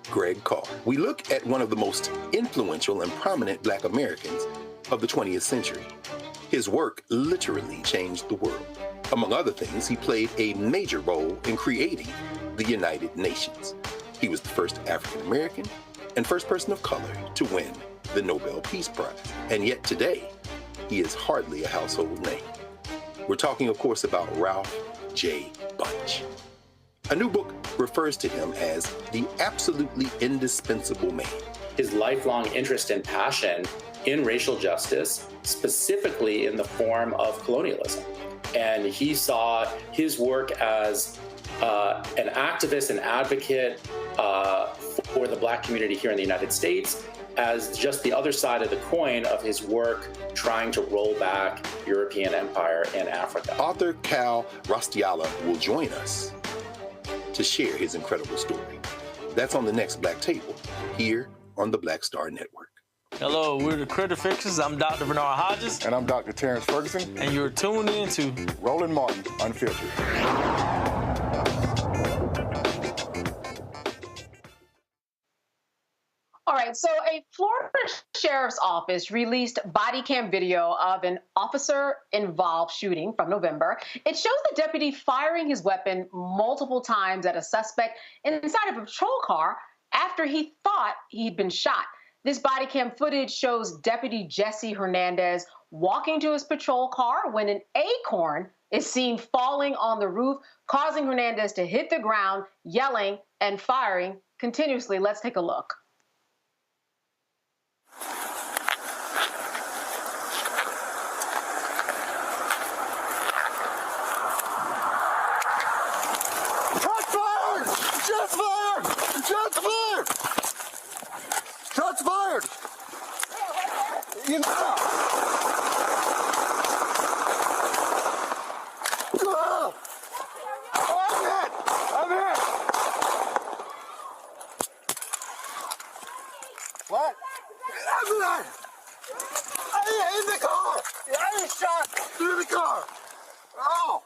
Greg Carr, we look at one of the most influential and prominent Black Americans of the 20th century. His work literally changed the world. Among other things, he played a major role in creating the United Nations. He was the first African American and first person of color to win the Nobel Peace Prize. And yet today, he is hardly a household name. We're talking, of course, about Ralph J. Bunche. A new book refers to him as the absolutely indispensable man. His lifelong interest and passion in racial justice, specifically in the form of colonialism. And he saw his work as an activist and advocate for the Black community here in the United States as just the other side of the coin of his work trying to roll back European empire in Africa. Author Cal Rostiala will join us to share his incredible story. That's on the next Black Table, here on the Black Star Network. Hello, we're the Critter Fixers. I'm Dr. Bernard Hodges. And I'm Dr. Terrence Ferguson. And you're tuned in to Roland Martin Unfiltered. All right, so a Florida Sheriff's Office released body cam video of an officer-involved shooting from November. It shows the deputy firing his weapon multiple times at a suspect inside of a patrol car after he thought he'd been shot. This body cam footage shows Deputy Jesse Hernandez walking to his patrol car when an Acorn is seen falling on the roof, causing Hernandez to hit the ground, yelling and firing continuously. Let's take a look. Shots fired! You know. Good What? I in the car. I was shot through the car. Oh.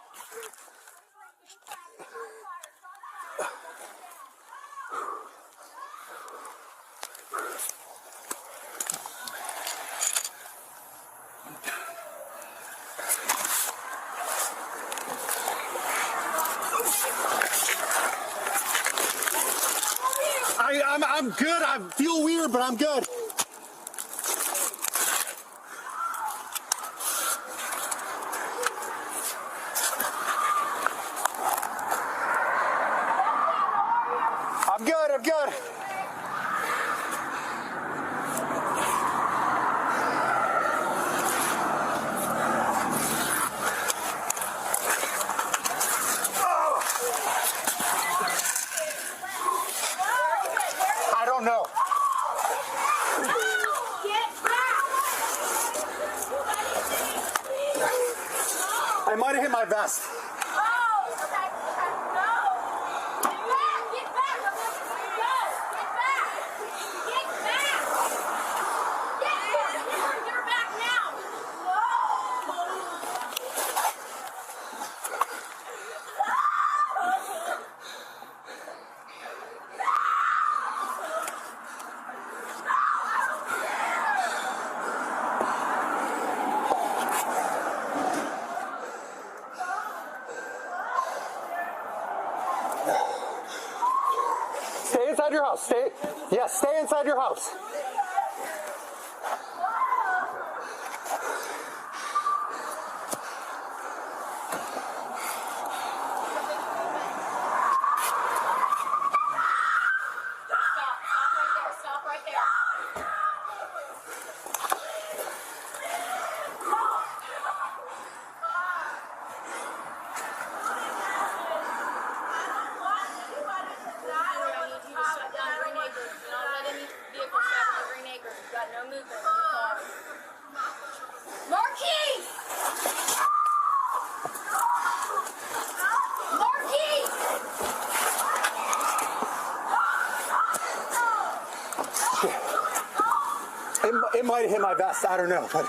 I'm good. I feel weird, but I'm good. I'm good. I'm good. I don't know. I might have hit my vest. Stay inside your house. Stay inside your house. Stop right there. It might have hit my vest. I don't know, but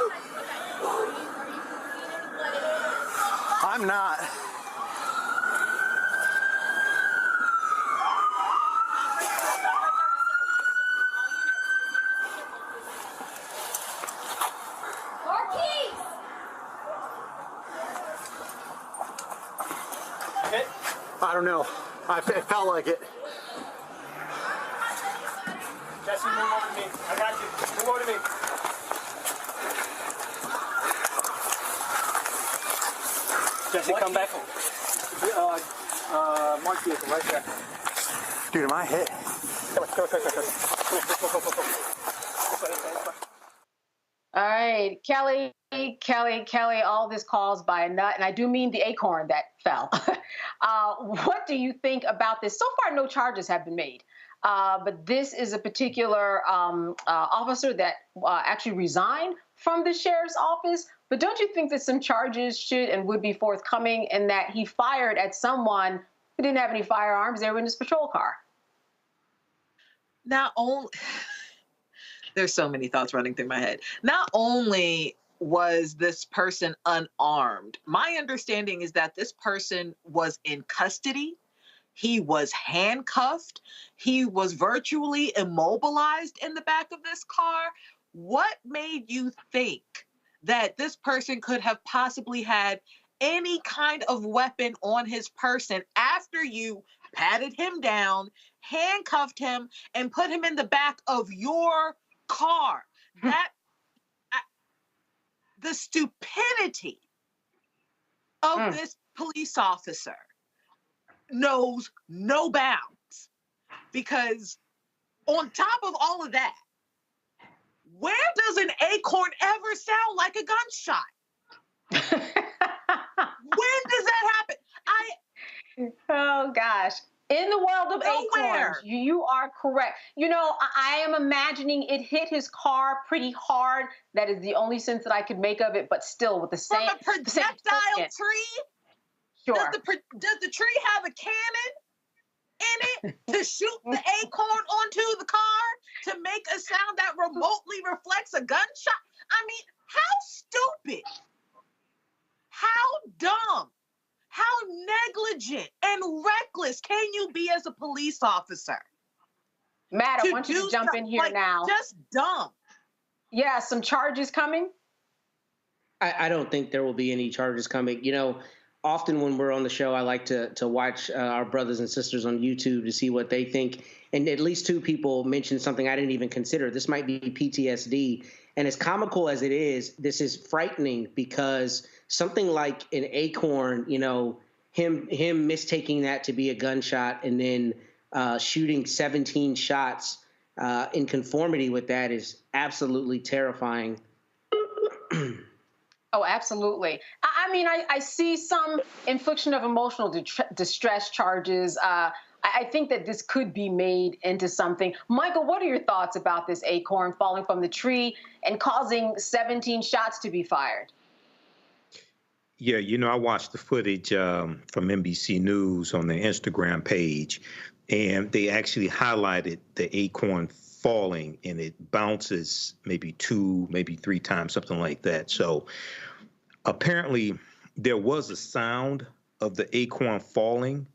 I'm not. I don't know. It felt like it. Jesse, move over to me. I got you. Move over to me. Jesse, come back. Mark vehicle right there. Dude, am I hit? Come on. All right, Kelly, all this caused by a nut, and I do mean the Acorn that fell. What do you think about this? So far, no charges have been made. But this is a particular officer that actually resigned from the sheriff's office. But don't you think that some charges should and would be forthcoming, in that he fired at someone who didn't have any firearms? They were in his patrol car. Not only, there's so many thoughts running through my head. Not only was this person unarmed, my understanding is that this person was in custody. He was handcuffed. He was virtually immobilized in the back of this car. What made you think that this person could have possibly had any kind of weapon on his person after you patted him down, handcuffed him, and put him in the back of your car? The stupidity of this police officer knows no bounds. Because on top of all of that, where does an acorn ever sound like a gunshot? When does that happen? Oh gosh. In the world of acorns, you are correct. You know, I am imagining it hit his car pretty hard. That is the only sense that I could make of it, but still with the same. From a projectile tree? Sure. Does the tree have a cannon in it to shoot the acorn onto the car to make a sound that remotely reflects a gunshot. I mean, how stupid, how dumb, how negligent and reckless can you be as a police officer? Matt, I want you to jump in here now. Just dumb. Yeah, some charges coming? I don't think there will be any charges coming. You know, often when we're on the show, I like to watch our brothers and sisters on YouTube to see what they think. And at least two people mentioned something I didn't even consider. This might be PTSD. And as comical as it is, this is frightening because something like an Acorn, you know, him mistaking that to be a gunshot and then shooting 17 shots in conformity with that is absolutely terrifying. Oh, absolutely. I mean, I see some infliction of emotional distress charges. I think that this could be made into something. Michael, what are your thoughts about this acorn falling from the tree and causing 17 shots to be fired? Yeah, you know, I watched the footage from NBC News on their Instagram page, and they actually highlighted the acorn falling, and it bounces maybe 2, maybe 3 times, something like that. So apparently there was a sound of the acorn falling,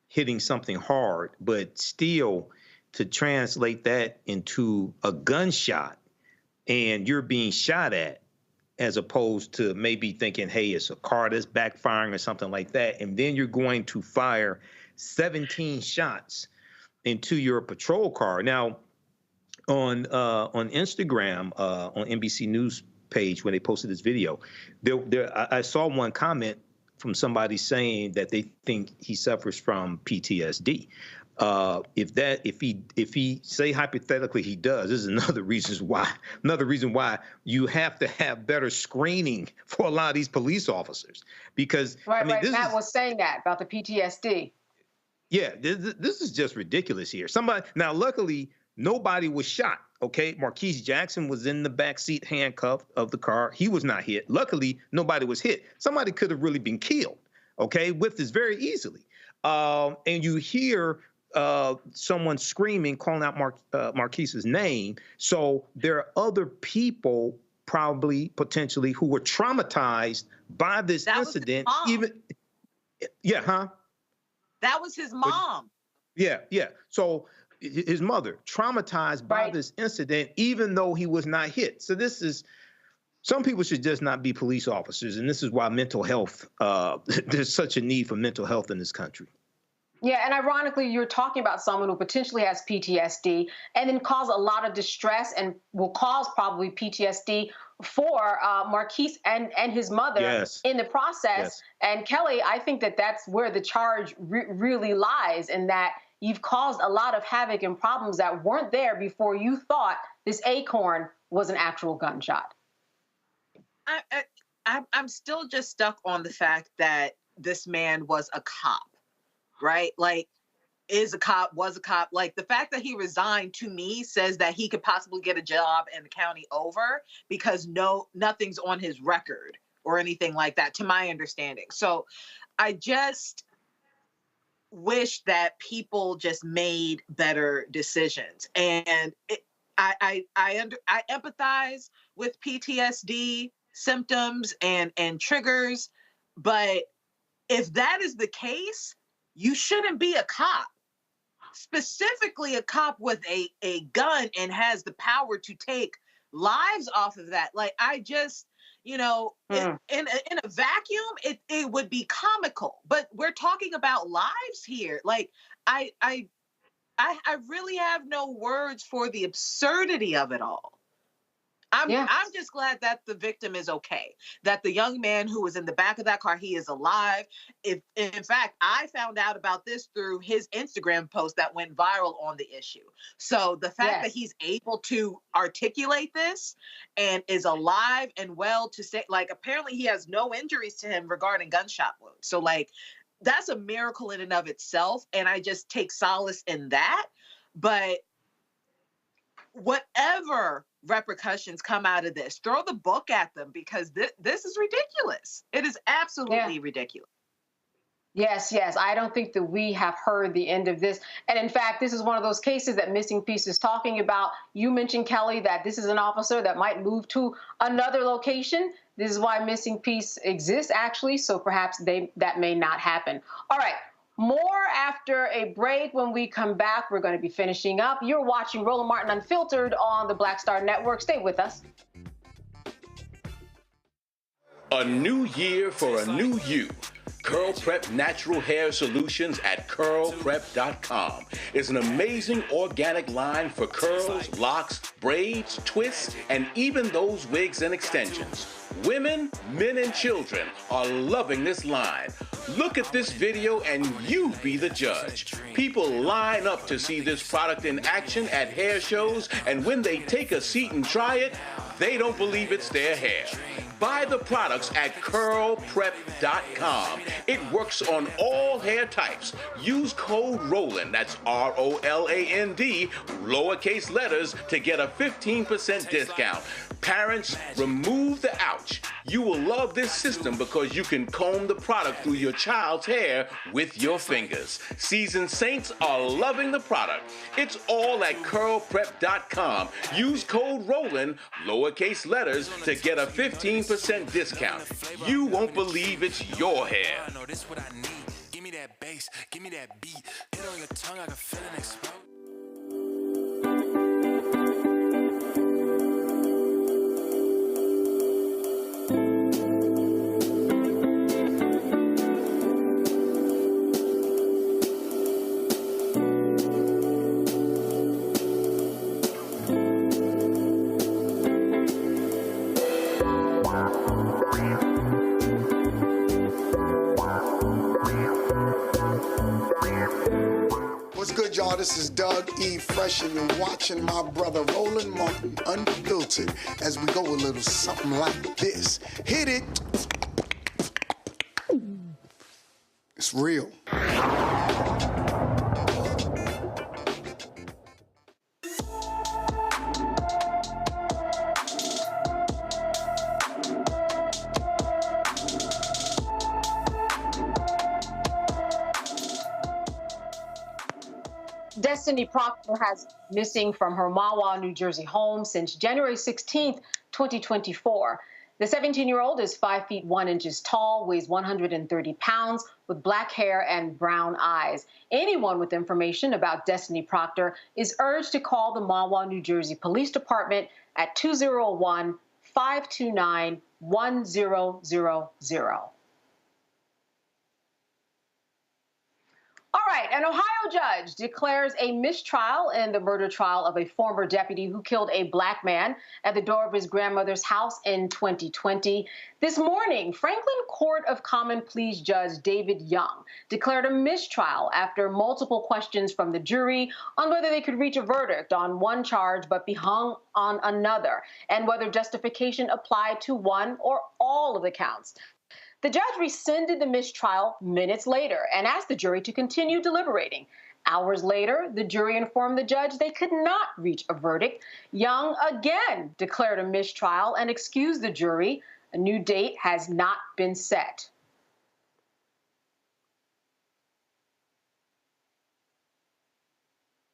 hitting something hard, but still to translate that into a gunshot and you're being shot at, as opposed to maybe thinking, hey, it's a car that's backfiring or something like that, and then you're going to fire 17 shots into your patrol car. Now, on Instagram, on NBC News page, when they posted this video, I saw one comment from somebody saying that they think he suffers from PTSD. If he say hypothetically he does, this is another reason why you have to have better screening for a lot of these police officers, because right, Matt was saying that about the PTSD. Yeah, this is just ridiculous here. Now, luckily, nobody was shot, okay? Marquise Jackson was in the backseat handcuffed of the car. He was not hit. Luckily, nobody was hit. Somebody could have really been killed, okay, with this very easily. And you hear someone screaming, calling out Marquise's name. So there are other people potentially, who were traumatized by this incident. That was his mom. Yeah. So his mother traumatized by this incident, even though he was not hit. So some people should just not be police officers. And this is why mental health, there's such a need for mental health in this country. Yeah, and ironically, you're talking about someone who potentially has PTSD and then cause a lot of distress and will cause probably PTSD for Marquise and his mother in the process. Yes. And Kelly, I think that that's where the charge really lies, in that you've caused a lot of havoc and problems that weren't there before you thought this acorn was an actual gunshot. I'm still just stuck on the fact that this man was a cop. Right? Like, was a cop. Like, the fact that he resigned, to me, says that he could possibly get a job in the county over, because nothing's on his record or anything like that, to my understanding. So I just wish that people just made better decisions. And I empathize with PTSD symptoms and triggers, but if that is the case, you shouldn't be a cop, specifically a cop with a gun and has the power to take lives off of that. Like, I just, in a vacuum, it would be comical, but we're talking about lives here. Like, I really have no words for the absurdity of it all. I'm just glad that the victim is okay, that the young man who was in the back of that car, he is alive. In fact, I found out about this through his Instagram post that went viral on the issue. So the fact that he's able to articulate this and is alive and well to say, like, apparently he has no injuries to him regarding gunshot wounds. So, like, that's a miracle in and of itself. And I just take solace in that. But whatever repercussions come out of this, throw the book at them, because this is ridiculous. It is absolutely ridiculous. Yes, yes. I don't think that we have heard the end of this. And in fact, this is one of those cases that Missing Piece is talking about. You mentioned, Kelly, that this is an officer that might move to another location. This is why Missing Piece exists, actually. So perhaps that may not happen. All right. More after a break. When we come back, we're going to be finishing up. You're watching Roland Martin Unfiltered on the Black Star Network. Stay with us. A new year for a new you. Curl Prep Natural Hair Solutions at curlprep.com is an amazing organic line for curls, locks, braids, twists, and even those wigs and extensions. Women, men, and children are loving this line. Look at this video and you be the judge. People line up to see this product in action at hair shows, and when they take a seat and try it, they don't believe it's their hair. Buy the products at curlprep.com. It works on all hair types. Use code ROLAND, that's ROLAND, lowercase letters, to get a 15% discount. Parents, remove the ouch. You will love this system because you can comb the product through your child's hair with your fingers. Seasoned saints are loving the product. It's all at curlprep.com. Use code ROLAND, lowercase letters, to get a 15% discount. You won't believe it's your hair. Give me that bass, give me that beat. Hit on your tongue, I can feel it explode. What's good, y'all? This is Doug E. Fresh, and you're watching my brother Roland Martin Unfiltered as we go a little something like this. Hit it. It's real. Destiny Proctor has been missing from her Mahwah, New Jersey home since January 16th, 2024. The 17-year-old is 5 feet 1 inches tall, weighs 130 pounds, with black hair and brown eyes. Anyone with information about Destiny Proctor is urged to call the Mahwah, New Jersey Police Department at 201-529-1000. All right, an Ohio judge declares a mistrial in the murder trial of a former deputy who killed a black man at the door of his grandmother's house in 2020. This morning, Franklin Court of Common Pleas Judge David Young declared a mistrial after multiple questions from the jury on whether they could reach a verdict on one charge but be hung on another, and whether justification applied to one or all of the counts. The judge rescinded the mistrial minutes later and asked the jury to continue deliberating. Hours later, the jury informed the judge they could not reach a verdict. Young again declared a mistrial and excused the jury. A new date has not been set.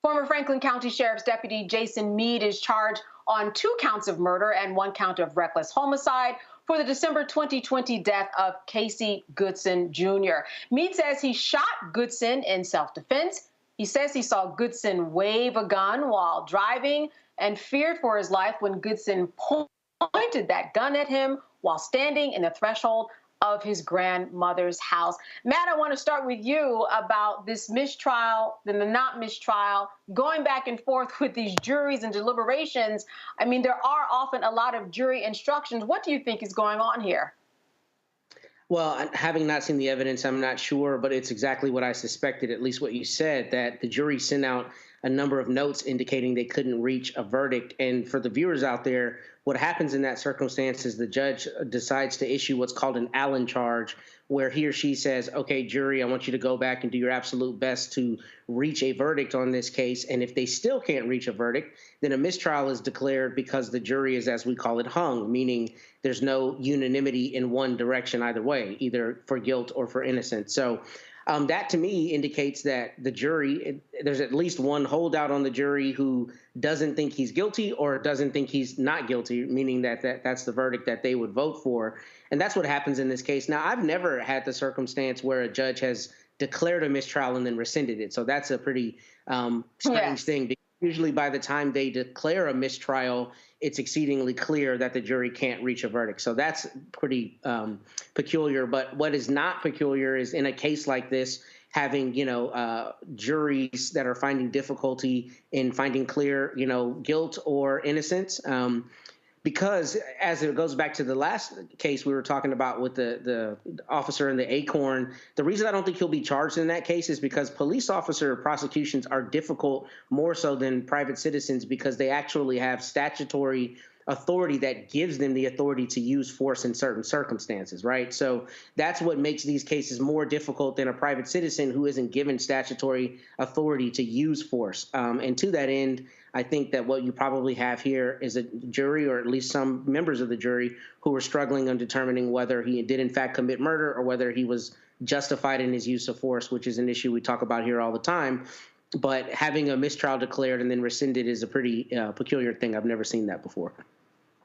Former Franklin County Sheriff's Deputy Jason Meade is charged on 2 counts of murder and 1 count of reckless homicide for the December 2020 death of Casey Goodson Jr. Meade says he shot Goodson in self-defense. He says he saw Goodson wave a gun while driving and feared for his life when Goodson pointed that gun at him while standing in the threshold of his grandmother's house. Matt, I want to start with you about this mistrial, then the not mistrial, going back and forth with these juries and deliberations. I mean, there are often a lot of jury instructions. What do you think is going on here? Well, having not seen the evidence, I'm not sure, but it's exactly what I suspected, at least what you said, that the jury sent out a number of notes indicating they couldn't reach a verdict. And for the viewers out there, what happens in that circumstance is the judge decides to issue what's called an Allen charge, where he or she says, okay, jury, I want you to go back and do your absolute best to reach a verdict on this case. And if they still can't reach a verdict, then a mistrial is declared because the jury is, as we call it, hung, meaning there's no unanimity in one direction either way, either for guilt or for innocence. So That to me indicates that the jury, there's at least one holdout on the jury who doesn't think he's guilty or doesn't think he's not guilty, meaning that's the verdict that they would vote for. And that's what happens in this case. Now, I've never had the circumstance where a judge has declared a mistrial and then rescinded it. So that's a pretty strange thing. Because usually by the time they declare a mistrial, it's exceedingly clear that the jury can't reach a verdict. So that's pretty peculiar. But what is not peculiar is in a case like this, having, juries that are finding difficulty in finding clear, guilt or innocence. Because as it goes back to the last case we were talking about with the officer in the Acorn, the reason I don't think he'll be charged in that case is because police officer prosecutions are difficult more so than private citizens because they actually have statutory authority that gives them the authority to use force in certain circumstances, right? So that's what makes these cases more difficult than a private citizen who isn't given statutory authority to use force. And to that end, I think that what you probably have here is a jury, or at least some members of the jury, who are struggling on determining whether he did in fact commit murder or whether he was justified in his use of force, which is an issue we talk about here all the time. But having a mistrial declared and then rescinded is a pretty peculiar thing. I've never seen that before.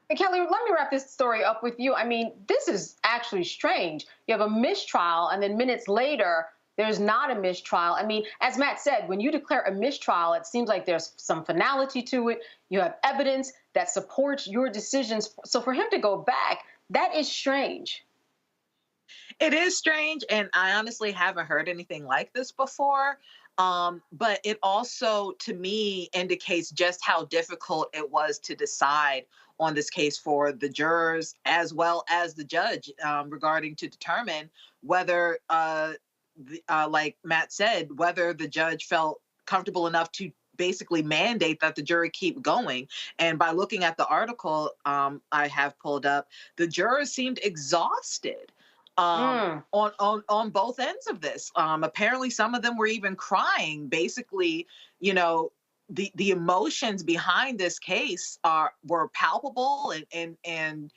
Hey, Kelly, let me wrap this story up with you. I mean, this is actually strange. You have a mistrial, and then minutes later, there's not a mistrial. I mean, as Matt said, when you declare a mistrial, it seems like there's some finality to it. You have evidence that supports your decisions. So for him to go back, that is strange. It is strange, and I honestly haven't heard anything like this before. But it also, to me, indicates just how difficult it was to decide on this case for the jurors as well as the judge regarding to determine whether, like Matt said, whether the judge felt comfortable enough to basically mandate that the jury keep going. And by looking at the article I have pulled up, the jurors seemed exhausted. On both ends of this. Apparently some of them were even crying. Basically, the emotions behind this case were palpable and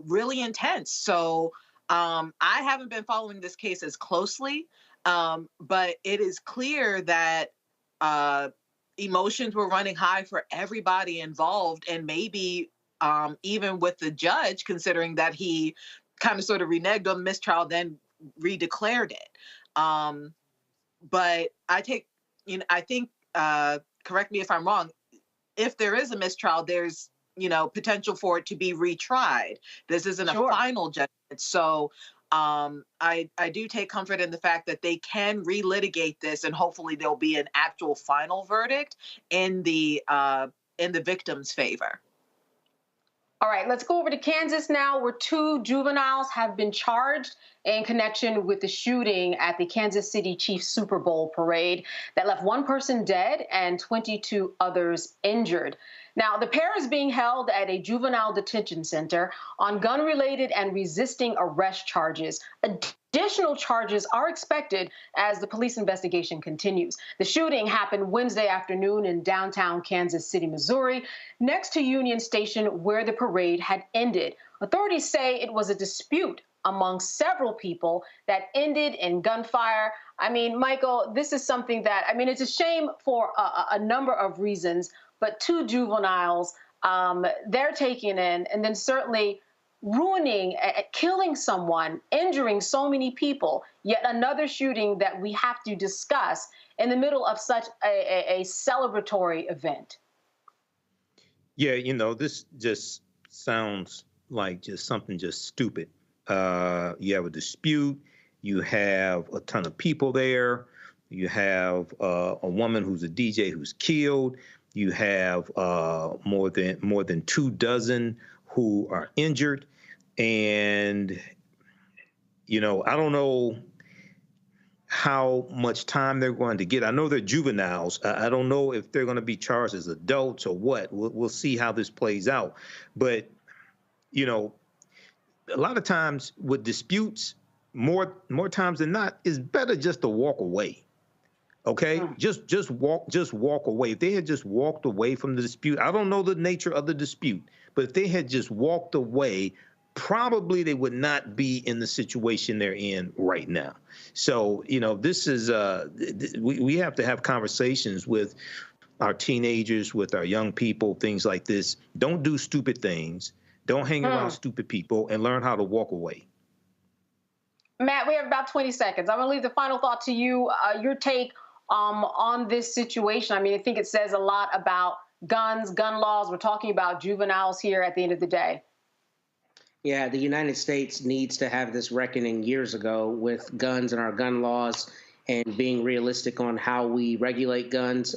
really intense. So I haven't been following this case as closely, but it is clear that emotions were running high for everybody involved, and maybe even with the judge, considering that he kind of sort of reneged on the mistrial, then redeclared it. But I think, correct me if I'm wrong, if there is a mistrial, there's, potential for it to be retried. This isn't a final judgment. So I do take comfort in the fact that they can relitigate this, and hopefully there'll be an actual final verdict in the victim's favor. All right, let's go over to Kansas now, where 2 juveniles have been charged in connection with the shooting at the Kansas City Chiefs Super Bowl parade that left 1 person dead and 22 others injured. Now, the pair is being held at a juvenile detention center on gun-related and resisting arrest charges. Additional charges are expected as the police investigation continues. The shooting happened Wednesday afternoon in downtown Kansas City, Missouri, next to Union Station, where the parade had ended. Authorities say it was a dispute among several people that ended in gunfire. I mean, Michael, this is something that, it's a shame for a number of reasons, but 2 juveniles, they're taken in, and then certainly ruining, killing someone, injuring so many people, yet another shooting that we have to discuss in the middle of such a celebratory event. Yeah, this just sounds like just something just stupid. You have a dispute, you have a ton of people there, you have a woman who's a DJ who's killed, you have more than 2 dozen who are injured. And, I don't know how much time they're going to get. I know they're juveniles. I don't know if they're going to be charged as adults or what. We'll see how this plays out. But, a lot of times with disputes, more times than not, it's better just to walk away. Okay, just walk away. If they had just walked away from the dispute, I don't know the nature of the dispute, but if they had just walked away, probably they would not be in the situation they're in right now. So, this is, we have to have conversations with our teenagers, with our young people, things like this. Don't do stupid things. Don't hang around stupid people, and learn how to walk away. Matt, we have about 20 seconds. I'm going to leave the final thought to you, your take on this situation. I mean, I think it says a lot about guns, gun laws. We're talking about juveniles here at the end of the day. Yeah, the United States needs to have this reckoning years ago with guns and our gun laws and being realistic on how we regulate guns.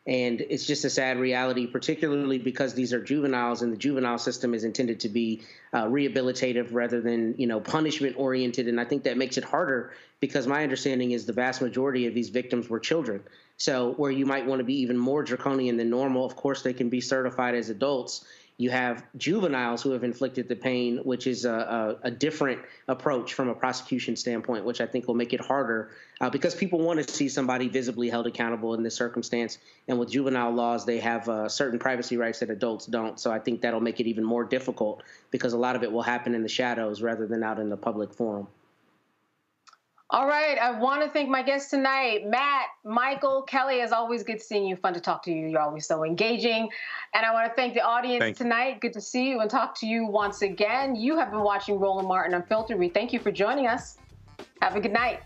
And it's just a sad reality, particularly because these are juveniles and the juvenile system is intended to be rehabilitative rather than, punishment oriented. And I think that makes it harder because my understanding is the vast majority of these victims were children. So where you might want to be even more draconian than normal, of course, they can be certified as adults. You have juveniles who have inflicted the pain, which is a different approach from a prosecution standpoint, which I think will make it harder because people want to see somebody visibly held accountable in this circumstance. And with juvenile laws, they have certain privacy rights that adults don't. So I think that'll make it even more difficult because a lot of it will happen in the shadows rather than out in the public forum. All right. I want to thank my guests tonight, Matt, Michael, Kelly. As always, good seeing you. Fun to talk to you. You're always so engaging. And I want to thank the audience tonight. Good to see you and talk to you once again. You have been watching Roland Martin Unfiltered. We thank you for joining us. Have a good night.